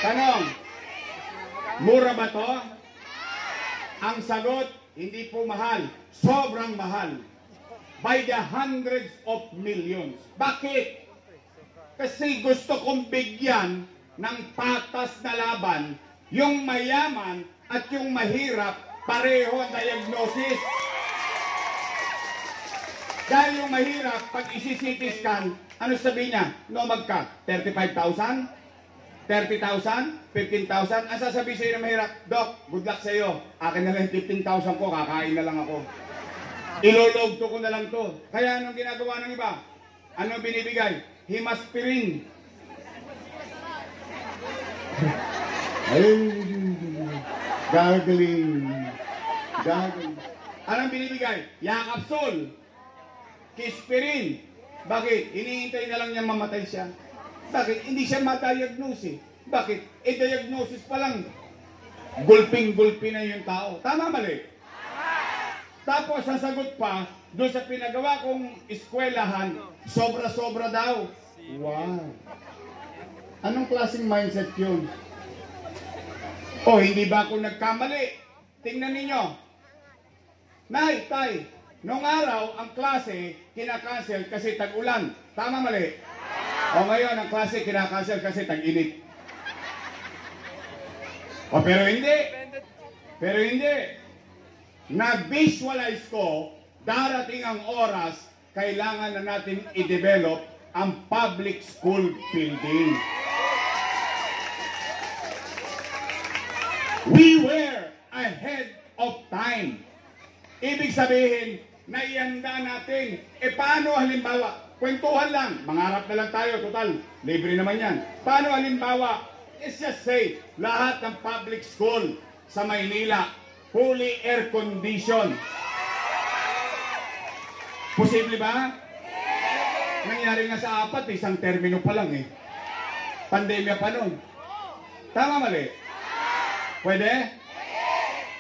Tanong, mura ba to? Ang sagot, hindi po mahal. Sobrang mahal. By the hundreds of millions. Bakit? Kasi gusto kong bigyan ng patas na laban yung mayaman at yung mahirap, pareho ang diagnosis. Dahil yung mahirap, pag isi-CT scan, ano sabihin niya? Nomag ka, 35,000? 30,000? 15,000? Ang sasabihin sa'yo ng mahirap, Doc, good luck sa'yo. Akin na lang 15,000 ko, kakain na lang ako. Ilologto ko na lang to. Kaya anong ginagawa ng iba? Anong binibigay? Himaspirin. Gagaling. Anong binibigay? Yakapsol. Kispirin. Bakit? Iniintay na lang niya mamatay siya. Bakit? Hindi siya ma-diagnose. Bakit? Diagnosis pa lang. Gulping-gulpi na yung tao. Tama, mali? Tapos, ang sagot pa, doon sa pinagawa kong eskwelahan, sobra-sobra daw. Wow. Anong klaseng mindset yun? O, hindi ba ako nagkamali? Tingnan ninyo. Nay, tay, nung araw, ang klase kinakancel kasi tag-ulan. Tama, mali? O ngayon, ang klase kinakancel kasi tag-init. O pero hindi. Pero hindi. Na-visualize ko, darating ang oras, kailangan na natin i-develop ang public school building. We were ahead of time. Ibig sabihin, naihanda natin. Paano halimbawa, kwentuhan lang, mangarap na lang tayo, total, libre naman yan. Paano halimbawa, let's just say, lahat ng public school sa Maynila, fully air condition. Posible ba? Nangyari nga sa 4, isang termino pa lang eh. Pandemya pa nun. Tama, mali? Pwede?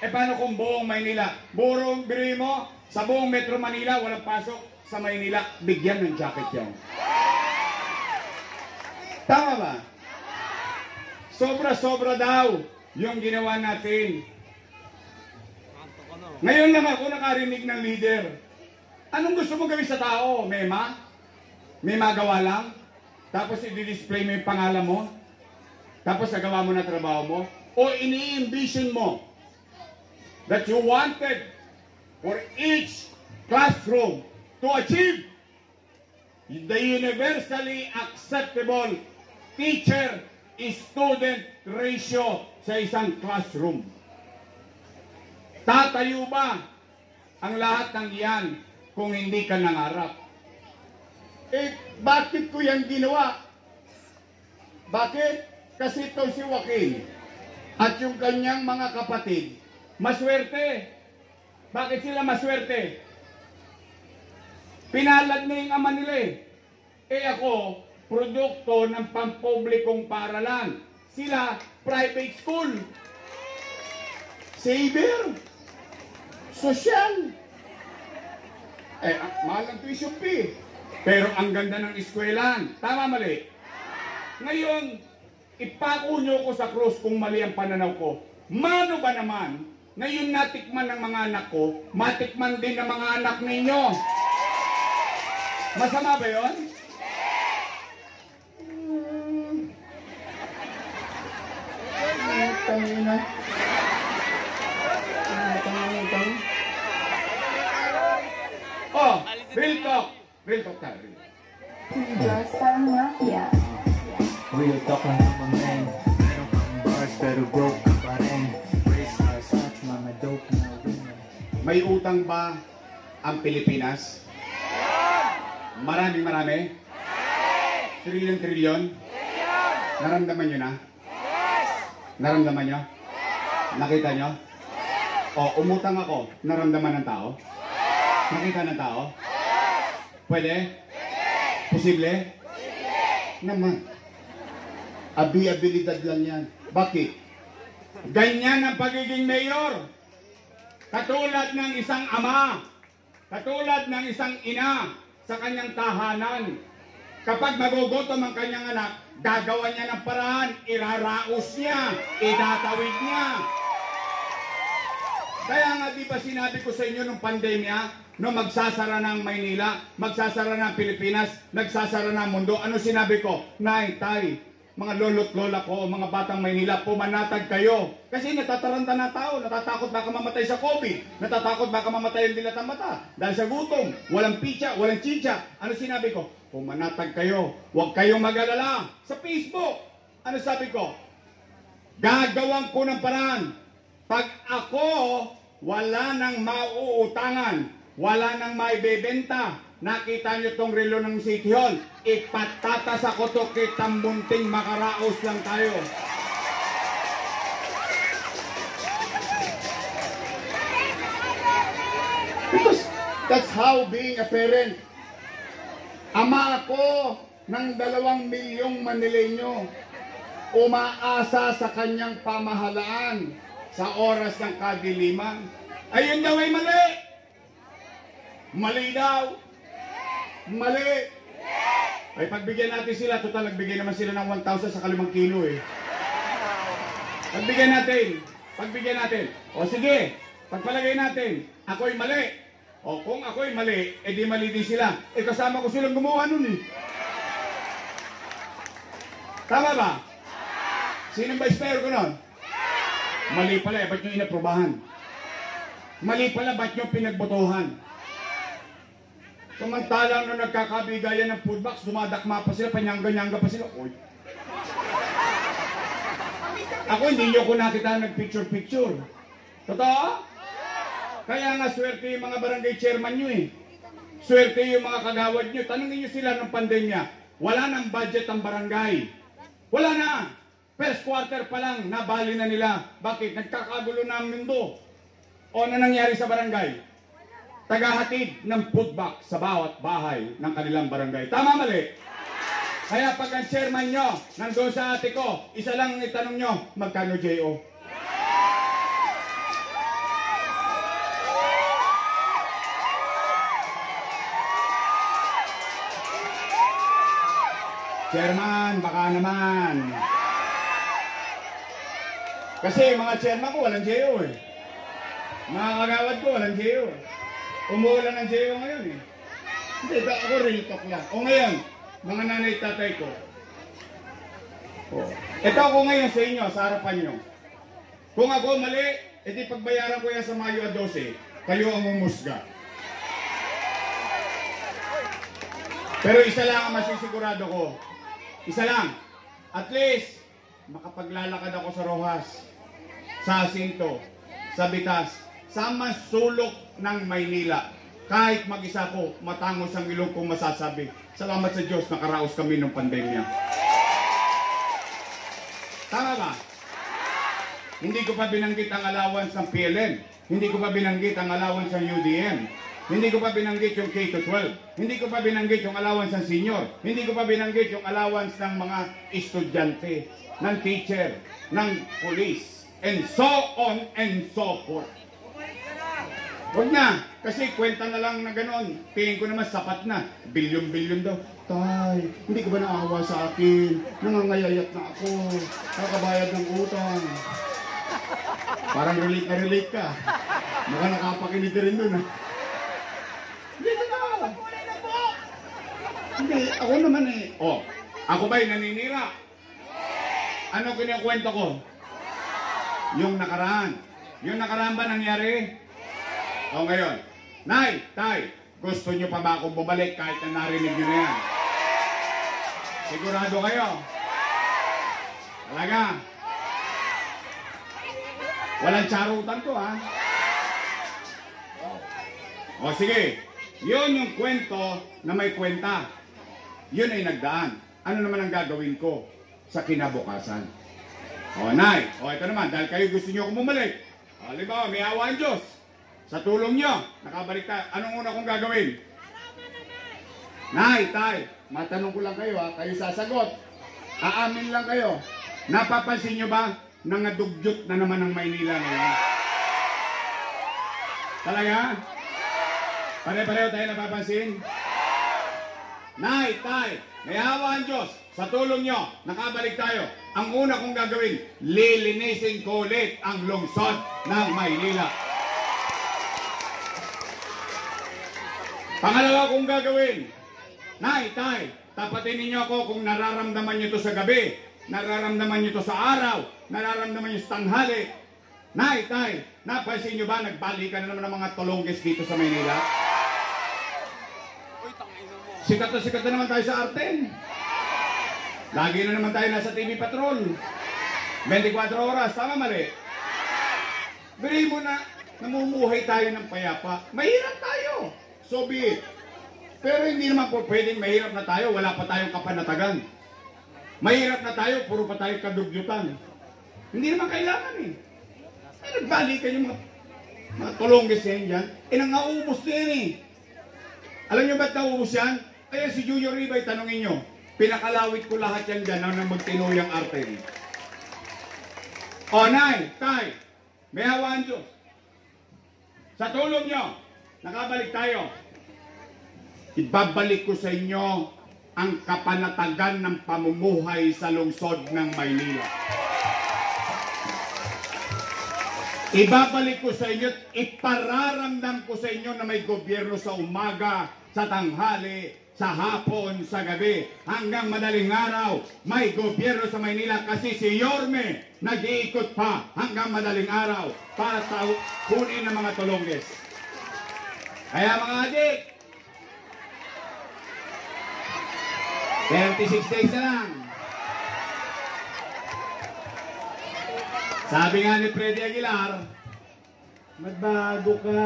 Paano kung buong Maynila? Buong biri mo, sa buong Metro Manila, walang pasok. Sa Maynila, bigyan ng jacket yan. Tama ba? Sobra-sobra daw yung ginawa natin. Ngayon lang ako nakarinig ng leader. Anong gusto mo gawin sa tao? Mema? May magawa lang? Tapos i-display mo yung pangalan mo? Tapos nagawa mo na trabaho mo? O ini-envision mo that you wanted for each classroom to achieve the universally acceptable teacher-student ratio sa isang classroom. Tatayo ba ang lahat ng iyan kung hindi ka nangarap? Bakit ko yan ginawa? Bakit? Kasi ito si Joaquin at yung kanyang mga kapatid, maswerte. Bakit sila maswerte? Pinalad na yung ama nila eh. Ako, produkto ng pampublikong paaralan. Sila, private school. Saver. Social. Mahal ang tuition fee. Pero ang ganda ng eskwelahan. Tama, mali? Ngayon, ipako nyo ko sa krus kung mali ang pananaw ko. Mano ba naman, ngayon natikman ng mga anak ko, matikman din ng mga anak ninyo. Masama ba yun? Oh, real talk. Real talk tayo. Diyos parang mafia. Real talk lang naman men. Meron kang bars pero broke ka pa rin. Race cars, such mga dope na women. May utang ba ang Pilipinas? Marami? Trilyon? Naramdaman nyo na? Naramdaman nyo? Nakita nyo? Umutang ako. Naramdaman ng tao? Nakita ng tao? Pwede? Posible? Naman. Abilidad lang yan. Bakit? Ganyan ang pagiging mayor. Katulad ng isang ama, katulad ng isang ina sa kanyang tahanan. Kapag magugutom ang kanyang anak, gagawa niya ng paraan, iraraos niya, itatawid niya. Kaya nga di ba sinabi ko sa inyo nung pandemya, nung magsasara ng Maynila, magsasara ng Pilipinas, nagsasara ng mundo, ano sinabi ko? Nay, tay, mga lolo't lola ko, mga batang Maynila, pumanatag kayo. Kasi natataranta na tao, natatakot baka mamatay sa COVID, natatakot baka mamatay ang dilat ng mata. Dahil sa gutom, walang pitsa, walang chicha. Ano sinabi ko? Pumanatag kayo, huwag kayong mag-alala. Sa Facebook, ano sabi ko? Gagawan ko ng paraan. Pag ako, wala nang mauutangan, wala nang maibebenta, nakita nyo tong relo ng City Hall, ipatatas ako to kitang munting makaraos lang tayo. Because that's how being a parent. Ama ako ng 2 milyong Manileño, umaasa sa kanyang pamahalaan sa oras ng kadiliman. Ayun daw ay mali. Mali daw. Mali. Ay pagbigyan natin sila, total nagbigay naman sila ng 1,000 sa 5 kilo eh. Pagbigyan natin. O sige, pagpalagay natin, ako'y mali. O kung ako'y mali, edi mali din sila. Kasama ko silang gumawa nun eh. Tama ba? Sinong vice mayor ko nun? Mali pala, ba't nyo inaprobahan? Mali pala, ba't nyo pinagbotohan? Samantalang nung nagkakabigayan ng food box, dumadakma pa sila, panyangga-nyangga pa sila. Oy. Ako, hindi nyo ko nakita nag-picture-picture. Totoo? Kaya nga swerte yung mga barangay chairman nyo eh. Swerte yung mga kagawad nyo. Tanungin nyo sila ng pandemya. Wala nang budget ang barangay. Wala na. First quarter pa lang, nabali na nila. Bakit? Nagkakagulo na ang mundo. O ano nangyari sa barangay? Tagahatid ng food box sa bawat bahay ng kanilang barangay. Tama mali? Kaya pag ang chairman nyo, nandun sa ate ko, isa lang itanong nyo, magkano J.O.? Chairman, baka naman. Kasi mga chairman ko, walang J.O. eh. Mga kagawad ko, walang J.O. Umuulan ng J.O. ngayon eh. Hindi, ako real talk lang. O ngayon, mga nanay tatay ko. Ito ako ngayon sa inyo, sa harapan nyo. Kung ako mali, edi pagbayaran ko yan sa Mayo 12, kayo ang umusga. Pero isa lang ang masisigurado ko. Isa lang. At least, makapaglalakad ako sa Rojas, sa Jacinto, sa Bitas, sa masulok ng Maynila. Kahit mag-isa ko, matangos ang ilong kong masasabi. Salamat sa Diyos, nakaraos kami ng pandemya. Tama ba? Hindi ko pa binanggit ang allowance ng PLN. Hindi ko pa binanggit ang allowance ng UDM. Hindi ko pa binanggit yung K-12. Hindi ko pa binanggit yung allowance ng senior. Hindi ko pa binanggit yung allowance ng mga estudyante, ng teacher, ng police, and so on and so forth. Huwag na, kasi kwenta na lang na gano'n. Tingin ko naman sapat na. Bilyon-bilyon daw. Tay, hindi ko ba naawa sa akin? Nangangayayat na ako. Kakabayad ng utang. Parang relate na relate ka. Mukha nakapakinig ka rin dun ha. Hindi na. Hindi, ako naman eh. Oh, ako ba'y naninira? Ano kinikwento ko? Yung nakaraan. Yung nakaraan ba nangyari? O ngayon, Nay, Tay, gusto nyo pa ba akong bumalik kahit na narinig nyo na yan? Sigurado kayo? Talaga? Walang charutan to ha? O sige, yun yung kwento na may kwenta. Yun ay nagdaan. Ano naman ang gagawin ko sa kinabukasan? O Nay, o ito naman, dahil kayo gusto nyo akong bumalik. O halimbawa, may awa ang Diyos. Sa tulong nyo, nakabalik tayo. Anong una kong gagawin? Nay, Tay, matanong ko lang kayo ha, kayo sasagot. Aamin lang kayo. Napapansin nyo ba, nangadugyot na naman ang Maynila ngayon? Talaga? Pare-pareho tayo napapansin? Nay, Tay, may awa ang Diyos. Sa tulong nyo, nakabalik tayo. Ang una kong gagawin, lilinisin ko ulit ang lungsod ng Maynila. Pangalawa kong gagawin, Nay, Tay, tapatin ninyo ako kung nararamdaman nyo ito sa gabi, nararamdaman nyo ito sa araw, nararamdaman nyo sa tanghali. Nay, Tay, napansin nyo ba nagbalikan na naman ng mga tulongges dito sa Maynila? Sikat na naman tayo sa Arten. Lagi na naman tayo nasa TV Patrol. 24 oras, tama mali? Bili mo na, namumuhay tayo ng payapa. Mahirap tayo. So be it. Pero hindi naman po pwedeng mahirap na tayo, wala pa tayong kapanatagan. Mahirap na tayo, puro pa tayo kadugyutan. Hindi naman kailangan eh. Ay, nagbalikan yung mga tulongges yan dyan. Nangaubos na yan eh. Alam nyo ba't naubos yan? Kaya si Junior Ribay, tanongin nyo. Pinakalawit ko lahat yan dyan nang magtinuyang artery. O Nay, Tay, may hawaan Diyos. Sa tulong nyo, nakabalik tayo. Ibabalik ko sa inyo ang kapanatagan ng pamumuhay sa lungsod ng Maynila. Ibabalik ko sa inyo, ipararamdam ko sa inyo na may gobyerno sa umaga, sa tanghali, sa hapon, sa gabi, hanggang madaling araw. May gobyerno sa Maynila kasi si Yorme nag-iikot pa hanggang madaling araw para kunin ang mga tulongges. Kaya mga adik, 36 days na lang. Sabi nga ni Freddy Aguilar, magbago ka,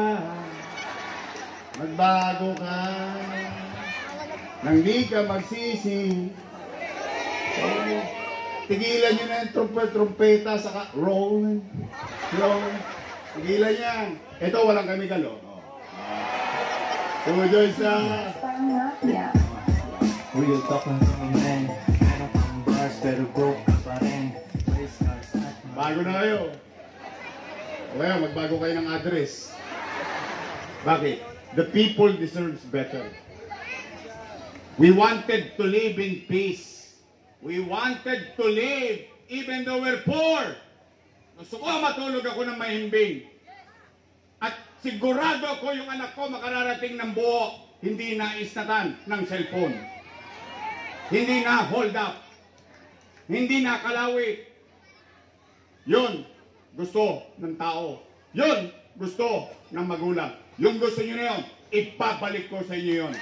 magbago ka, nang di ka magsisi. So, tigilan nyo na yung trumpeta, saka roll, tigilan yan. Ito, walang kami galo. Tumoy sa... Star Mafia. Real talk lang sa mga men. Meron kang bars pero broke ka pa rin. Race cars at mga Bago na kayo. O kaya, magbago kayo ng address. Bakit? The people deserves better. We wanted to live in peace. We wanted to live even though we're poor. Gusto ko matulog ako ng mahimbing. At sigurado ako yung anak ko makararating ng buo. Hindi na isnatan ng cellphone. Hindi na hold up. Hindi na kalawit. Yun, gusto ng tao. Yun, gusto ng magulang. Yung gusto nyo na yun, ipabalik ko sa inyo yun.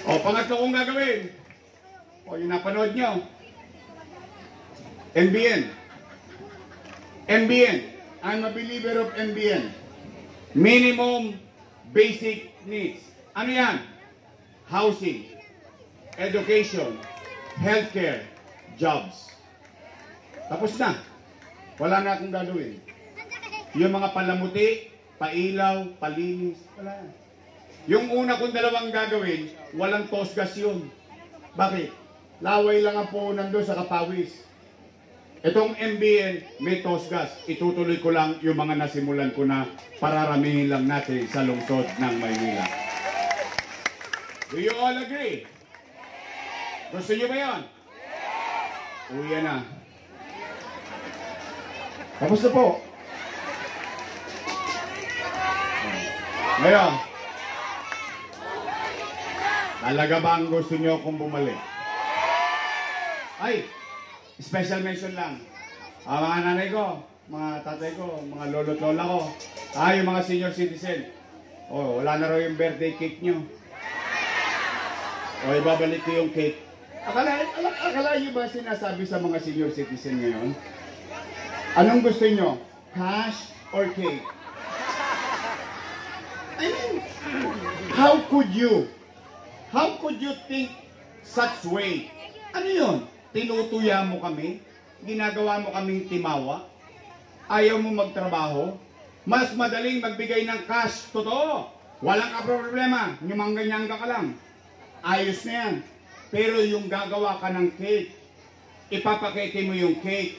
O, pangatlo kong gagawin. O, yung napanood nyo. MBN. MBN. I'm a believer of MBN. Minimum basic needs. Ano yan? Housing, education, healthcare, jobs. Tapos na. Wala na akong gagawin. Yung mga palamuti, pailaw, palinis, wala. Yung una kong dalawang gagawin, walang tosgas yun. Bakit? Laway lang ang puhunan doon sa kapawis. Itong MBN, may tosgas. Itutuloy ko lang yung mga nasimulan ko na pararamihin lang natin sa lungsod ng Maynila. Do you all agree? Gusto nyo ba yun? Uwi na. Tapos na po. Ngayon, talaga ba ang gusto nyo kung bumalik? Ay, special mention lang. Mga nanay ko, mga tatay ko, mga lolo't lola ko, yung mga senior citizen. Oh, wala na raw yung birthday cake nyo. O, ibabalik ko yung cake. Akala nyo ba sinasabi sa mga senior citizen ngayon? Anong gusto nyo? Cash or cake? I mean, how could you think such way? Ano yun? Tinutuya mo kami? Ginagawa mo kaming timawa? Ayaw mo magtrabaho? Mas madaling magbigay ng cash. Totoo. Walang problema. Nyumangga-nyangga ka lang. Ayos na yan. Pero yung gagawa ka ng cake, ipapakete mo yung cake,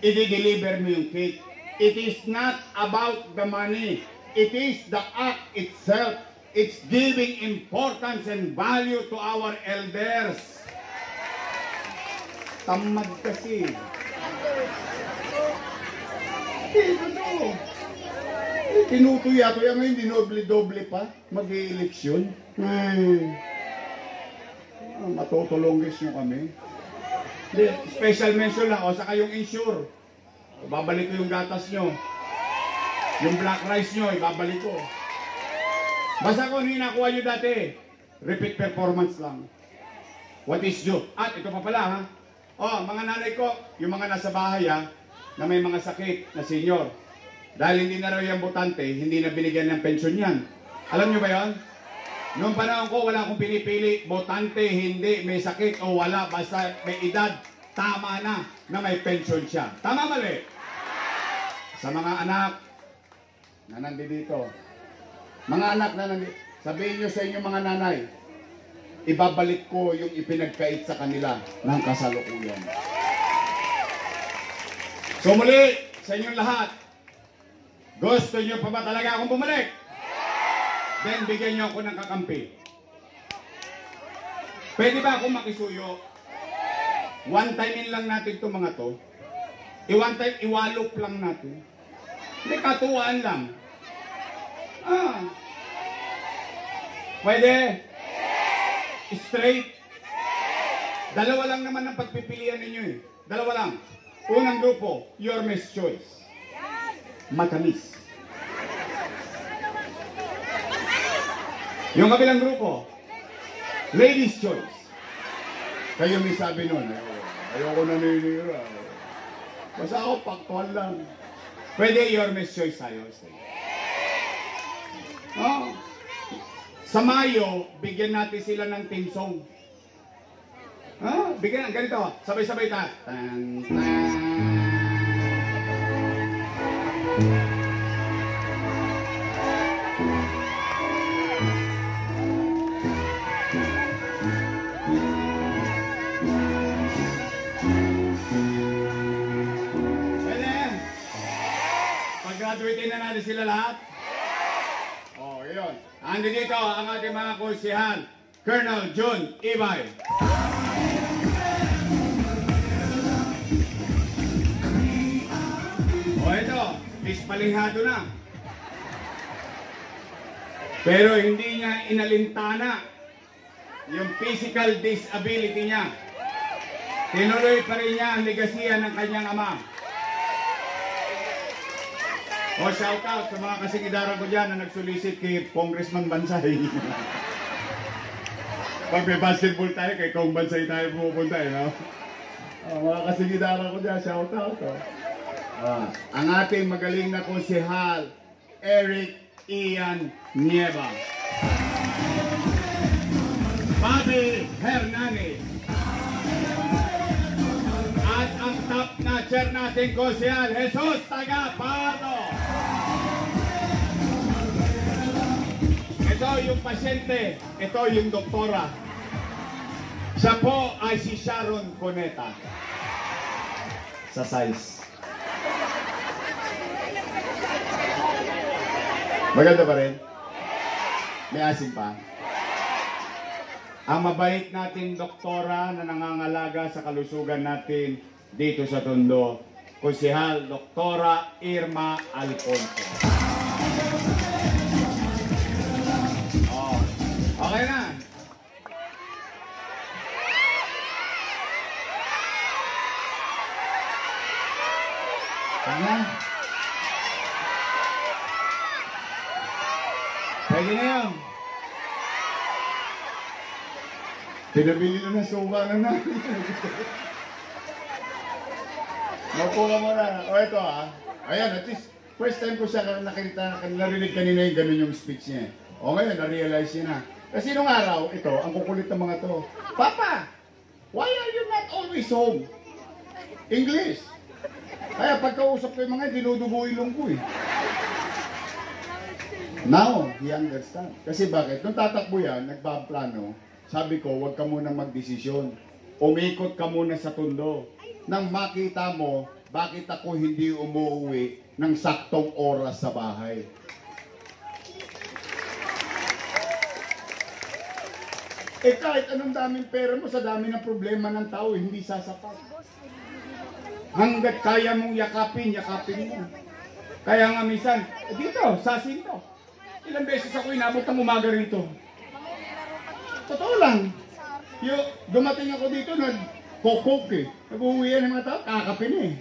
i-deliver mo yung cake. It is not about the money. It is the act itself. It's giving importance and value to our elders. Tamad kasi. Tinutuya-tuya ngayon, dinoble-doble pa. Mag-i-eleksyon. Matutulongis nyo kami. Special mention lang. O, saka yung insure. Babalik ko yung gatas nyo. Yung black rice nyo, ibabalik ko. Basta kung hinakuha nyo dati, repeat performance lang. What is due? At ito pa pala ha. O, mga nanay ko, yung mga nasa bahay ha, na may mga sakit na senior. Dahil hindi na raw yung botante, hindi na binigyan ng pensyon yan. Alam nyo ba yon? Noong panahon ko, wala akong pinipili, botante, hindi, may sakit o wala, basta may edad, tama na may pension siya. Tama mali? Sa mga anak na nandito, mga anak na nandito, sabihin nyo sa inyo mga nanay, ibabalik ko yung ipinagkait sa kanila ng kasalukuyan. So muli, sa inyong lahat, gusto nyo pa ba talaga akong bumalik? Then bigyan nyo ako ng kakampi. Pwede ba akong makisuyo? One time in lang natin itong mga to. One time, iwalok lang natin. Hindi, katuwaan lang. Pwede? Straight? Dalawa lang naman ang pagpipilian ninyo eh. Dalawa lang. Unang grupo, your Miss Choice. Matamis. Yung kabilang grupo, Ladies Choice. Kayo may sabi nun, ayoko na ninira. Basta ako, paktuan lang. Pwede your Miss Choice tayo. Oh. Sa Mayo, bigyan natin sila ng team song. Bigyan, ganito, sabay-sabay ta. Tan, tan. Graduating na natin sila lahat? Oh, yun. Andi dito ang ating mga kursihan. Colonel Jun Ibay. Oh, ito. Dispalinghado na. Pero hindi niya inalintana yung physical disability niya. Tinuloy pa rin niya ang legasiya ng kanyang ama. O, shout out sa mga kasigidara ko dyan na nagsolicit kay Congressman Bansay. Pag may basketball tayo, kay Kong Bansay tayo pupunta eh, no? Mga kasigidara ko dyan, shout out. Ang ating magaling na konsehal, Eric Ian Nieva. Bobby Hernandez. At ang top na chair natin konsehal, Jesus Tagapardo. Ito yung pasyente, ito yung doktora. Siya po ay si Sharon Cuneta. Sa size. Maganda pa rin? May asin pa? Ang mabait natin doktora na nangangalaga sa kalusugan natin dito sa Tondo, Konsehal Doktora Irma Alfonso. Okay na. Tama. Pwede na yun. Pinabili na suka na natin. Mapo ka muna. O ito ayan, at least first time ko siya nakita, narinig kanina yung ganun yung speech niya. O ngayon, na-realize niya na. Kasi nung araw, ito, ang kukulit ng mga to. Papa, why are you not always home? English. Kaya pagkausap ko yung mga, dinudugo ilong ko eh. Now, he understand. Kasi bakit? Nung tatakbo yan, nagpaplano, sabi ko, huwag ka muna magdesisyon. Umikot ka muna sa Tondo. Nang makita mo, bakit ako hindi umuwi ng saktong oras sa bahay. Eh kahit anong daming pera mo, sa dami ng problema ng tao, hindi sasapat. Hanggat kaya mong yakapin, yakapin mo. Kaya nga minsan, dito, sa Sinto. Ilang beses ako inabot ng umaga rito. Totoo lang. Dumating ako dito, nag-coke eh. Nag-uwian ng mga tao, kakapin eh.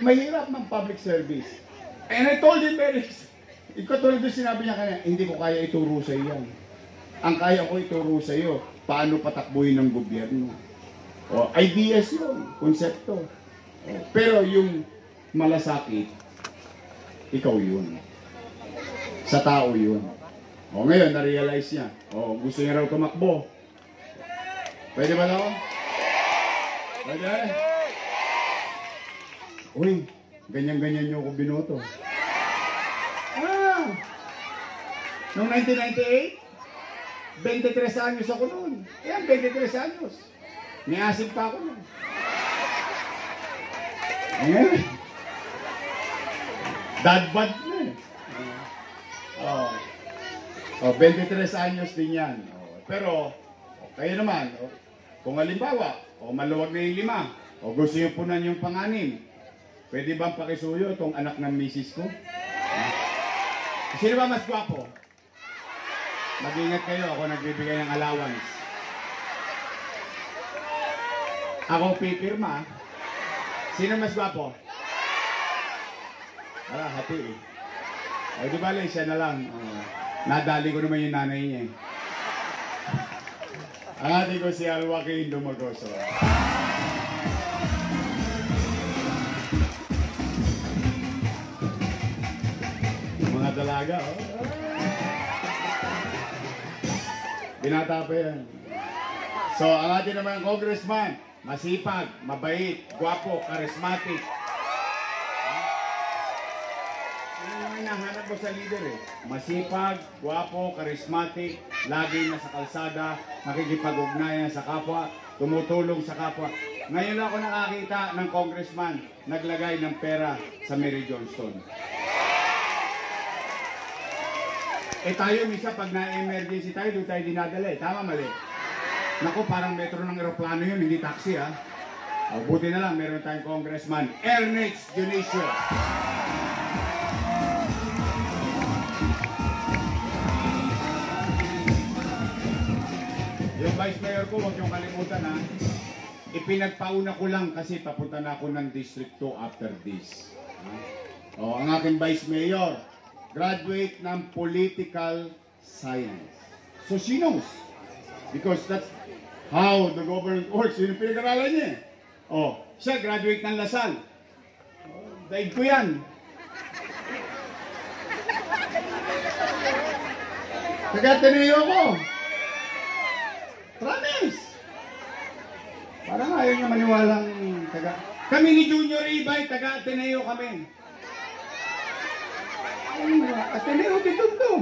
Mahirap ng public service. And I told him very, ikatulad yung sinabi niya kanya, hindi ko kaya ituro sa iyan. Ang kaya ko ituro sa iyo, paano patakbuhin ng gobyerno. O, ideas yun, konsepto. Pero yung malasakit, ikaw yun. Sa tao yun. O ngayon, na-realize niya. O, gusto niya raw tumakbo. Pwede ba daw? Pwede? Uy, ganyan-ganyan niyo ako binoto. Noong 1998, 23 anyos ako noon. Ayan, 23 anyos. May asin pa ako noon. Ayan. Dadbad na eh. 23 anyos din yan. Pero, kayo naman, kung halimbawa, maluwag na yung 5, O gusto nyo punan yung pang-anim? Pwede bang pakisuyo itong anak ng misis ko? Sino ba mas gwapo? Mag-ingat kayo, ako nagbibigay ng allowance. Ako pipirma. Sino mas gwapo? Hati eh. O di bale, siya na lang. Nadali ko naman yung nanay niya eh. Ate ko si Alwakin Dumagoso. Mga dalaga, oh. Binata pa yan. So, ang ating naman congressman, masipag, mabait, gwapo, charismatic. Ano yung hinahanap mo sa leader eh? Masipag, gwapo, charismatic, laging nasa kalsada, nakikipag-ugnayan sa kapwa, tumutulong sa kapwa. Ngayon lang ako nakakita ng congressman naglagay ng pera sa Mary Johnston. Eh tayo misa pag na-emergency tayo, doon tayo dinadala eh. Tama, mali? Naku, parang metro ng aeroplano yun, hindi taxi ha. O, buti na lang, meron tayong congressman, Ernest Dionisio. Yung vice mayor ko, huwag yung kalimutan ha. Ipinagpauna ko lang kasi papunta na ako ng District 2 after this. O, ang aking vice mayor, graduate ng political science. So she knows. Because that's how the government works. Yun yung pinag-aralan niya. Oh, siya graduate ng Lasal. Daig ko yan. Taga-Ateneo ko. Promise. Parang ayaw niya maniwalang taga... Kami ni Junior Ibay, taga-Ateneo kami. Ateneo dito to.